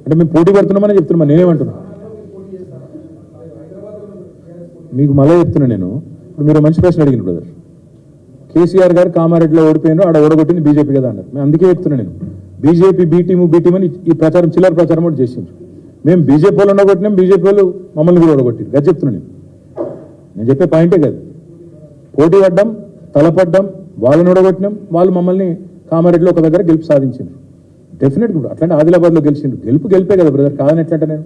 అంటే మేము పోటీ పడుతున్నామని చెప్తున్నాం. నేనేమంటున్నా మీకు మళ్ళీ చెప్తున్నా. నేను ఇప్పుడు మీరు మంచి ప్రశ్న అడిగిన బ్రదర్. కేసీఆర్ గారు కామారెడ్డిలో ఓడిపోయినారు, ఆడ ఓడగొట్టింది బీజేపీ కదా అన్నారు. మేము అందుకే చెప్తున్నా, నేను బీజేపీ బీ టీము అని ఈ ప్రచారం చిల్లర ప్రచారం కూడా చేసిండ్రు. మేము బీజేపీ వాళ్ళు ఓడగొట్టినాం, బీజేపీ వాళ్ళు మమ్మల్ని కూడా ఓడగొట్టారు. అది చెప్తున్నా నేను చెప్పే పాయింటే కాదు. పోటీ పడ్డాం, తలపడ్డాం, వాళ్ళని ఓడగొట్టినాం, వాళ్ళు మమ్మల్ని కామారెడ్డిలో ఒక దగ్గర గెలుపు సాధించారు. డెఫినెట్గా కూడా అట్లాంటి ఆదిలాబాద్లో గెలిచిండ్రు. గెలిపే కదా బ్రదర్, కాదని ఎట్లంటే నేను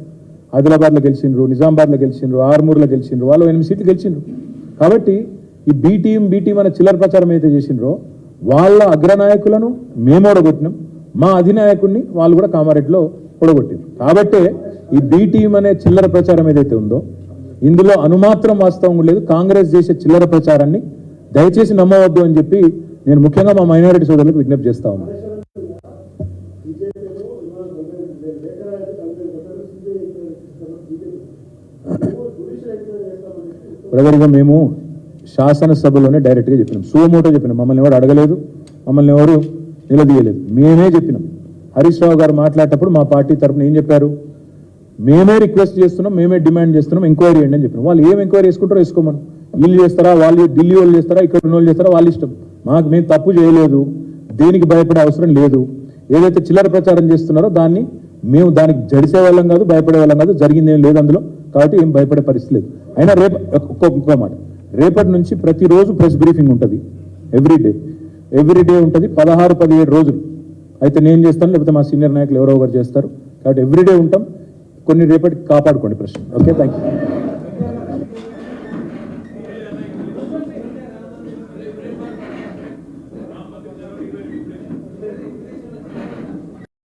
ఆదిలాబాద్లో గెలిచిండ్రు, నిజామాబాద్లో గెలిచిండ్రు, ఆర్మూర్లో గెలిచిండ్రు, వాళ్ళు 8 సీట్లు గెలిచిండ్రు. కాబట్టి ఈ బీ టీం అనే చిల్లర ప్రచారం అయితే చేసిండ్రో వాళ్ళ అగ్రనాయకులను మేము ఓడగొట్టినాం, మా అధినాయకుడిని వాళ్ళు కూడా కామారెడ్డిలో ఓడగొట్టారు. కాబట్టే ఈ బీ టీం అనే చిల్లర ప్రచారం ఏదైతే ఉందో ఇందులో అనుమాత్రం వాస్తవం లేదు. కాంగ్రెస్ చేసే చిల్లర ప్రచారాన్ని దయచేసి నమ్మవద్దు అని చెప్పి నేను ముఖ్యంగా మా మైనారిటీ సోదరులకు విజ్ఞప్తి చేస్తా ఉన్నాను. బ్రదర్గా మేము శాసనసభలోనే డైరెక్ట్గా చెప్పినాం, సుమోటో చెప్పినాం. మమ్మల్ని ఎవరు అడగలేదు, మమ్మల్ని ఎవరు నిలదీయలేదు, మేమే చెప్పినాం. హరీష్ రావు గారు మాట్లాడేటప్పుడు మా పార్టీ తరఫున ఏం చెప్పారు, మేమే రిక్వెస్ట్ చేస్తున్నాం, మేమే డిమాండ్ చేస్తున్నాం, ఎంక్వైరీ చేయండి అని చెప్పినాం. వాళ్ళు ఏం ఎంక్వైరీ చేసుకుంటారో వేసుకోమను. వీళ్ళు చేస్తారా, వాళ్ళు ఢిల్లీ వాళ్ళు చేస్తారా, ఇక్కడ ఉన్న వాళ్ళు చేస్తారా, వాళ్ళ ఇష్టం. మేము తప్పు చేయలేదు, దేనికి భయపడే అవసరం లేదు. ఏదైతే చిల్లర ప్రచారం చేస్తున్నారో దాన్ని మేము దానికి జడిసే వాళ్ళం కాదు, భయపడే వాళ్ళం కాదు, జరిగింది ఏం లేదు అందులో. కాబట్టి ఏం భయపడే పరిస్థితి లేదు. అయినా ఇంకో మాట, రేపటి నుంచి ప్రతిరోజు ప్రెస్ బ్రీఫింగ్ ఉంటుంది. ఎవ్రీడే ఉంటుంది, 16-17 రోజులు. అయితే నేను చేస్తాను, లేకపోతే మా సీనియర్ నాయకులు ఎవరో ఒకరు చేస్తారు. కాబట్టి ఎవ్రీడే ఉంటాం. కొన్ని రేపటికి కాపాడుకోండి ప్రశ్న. Okay, thank you.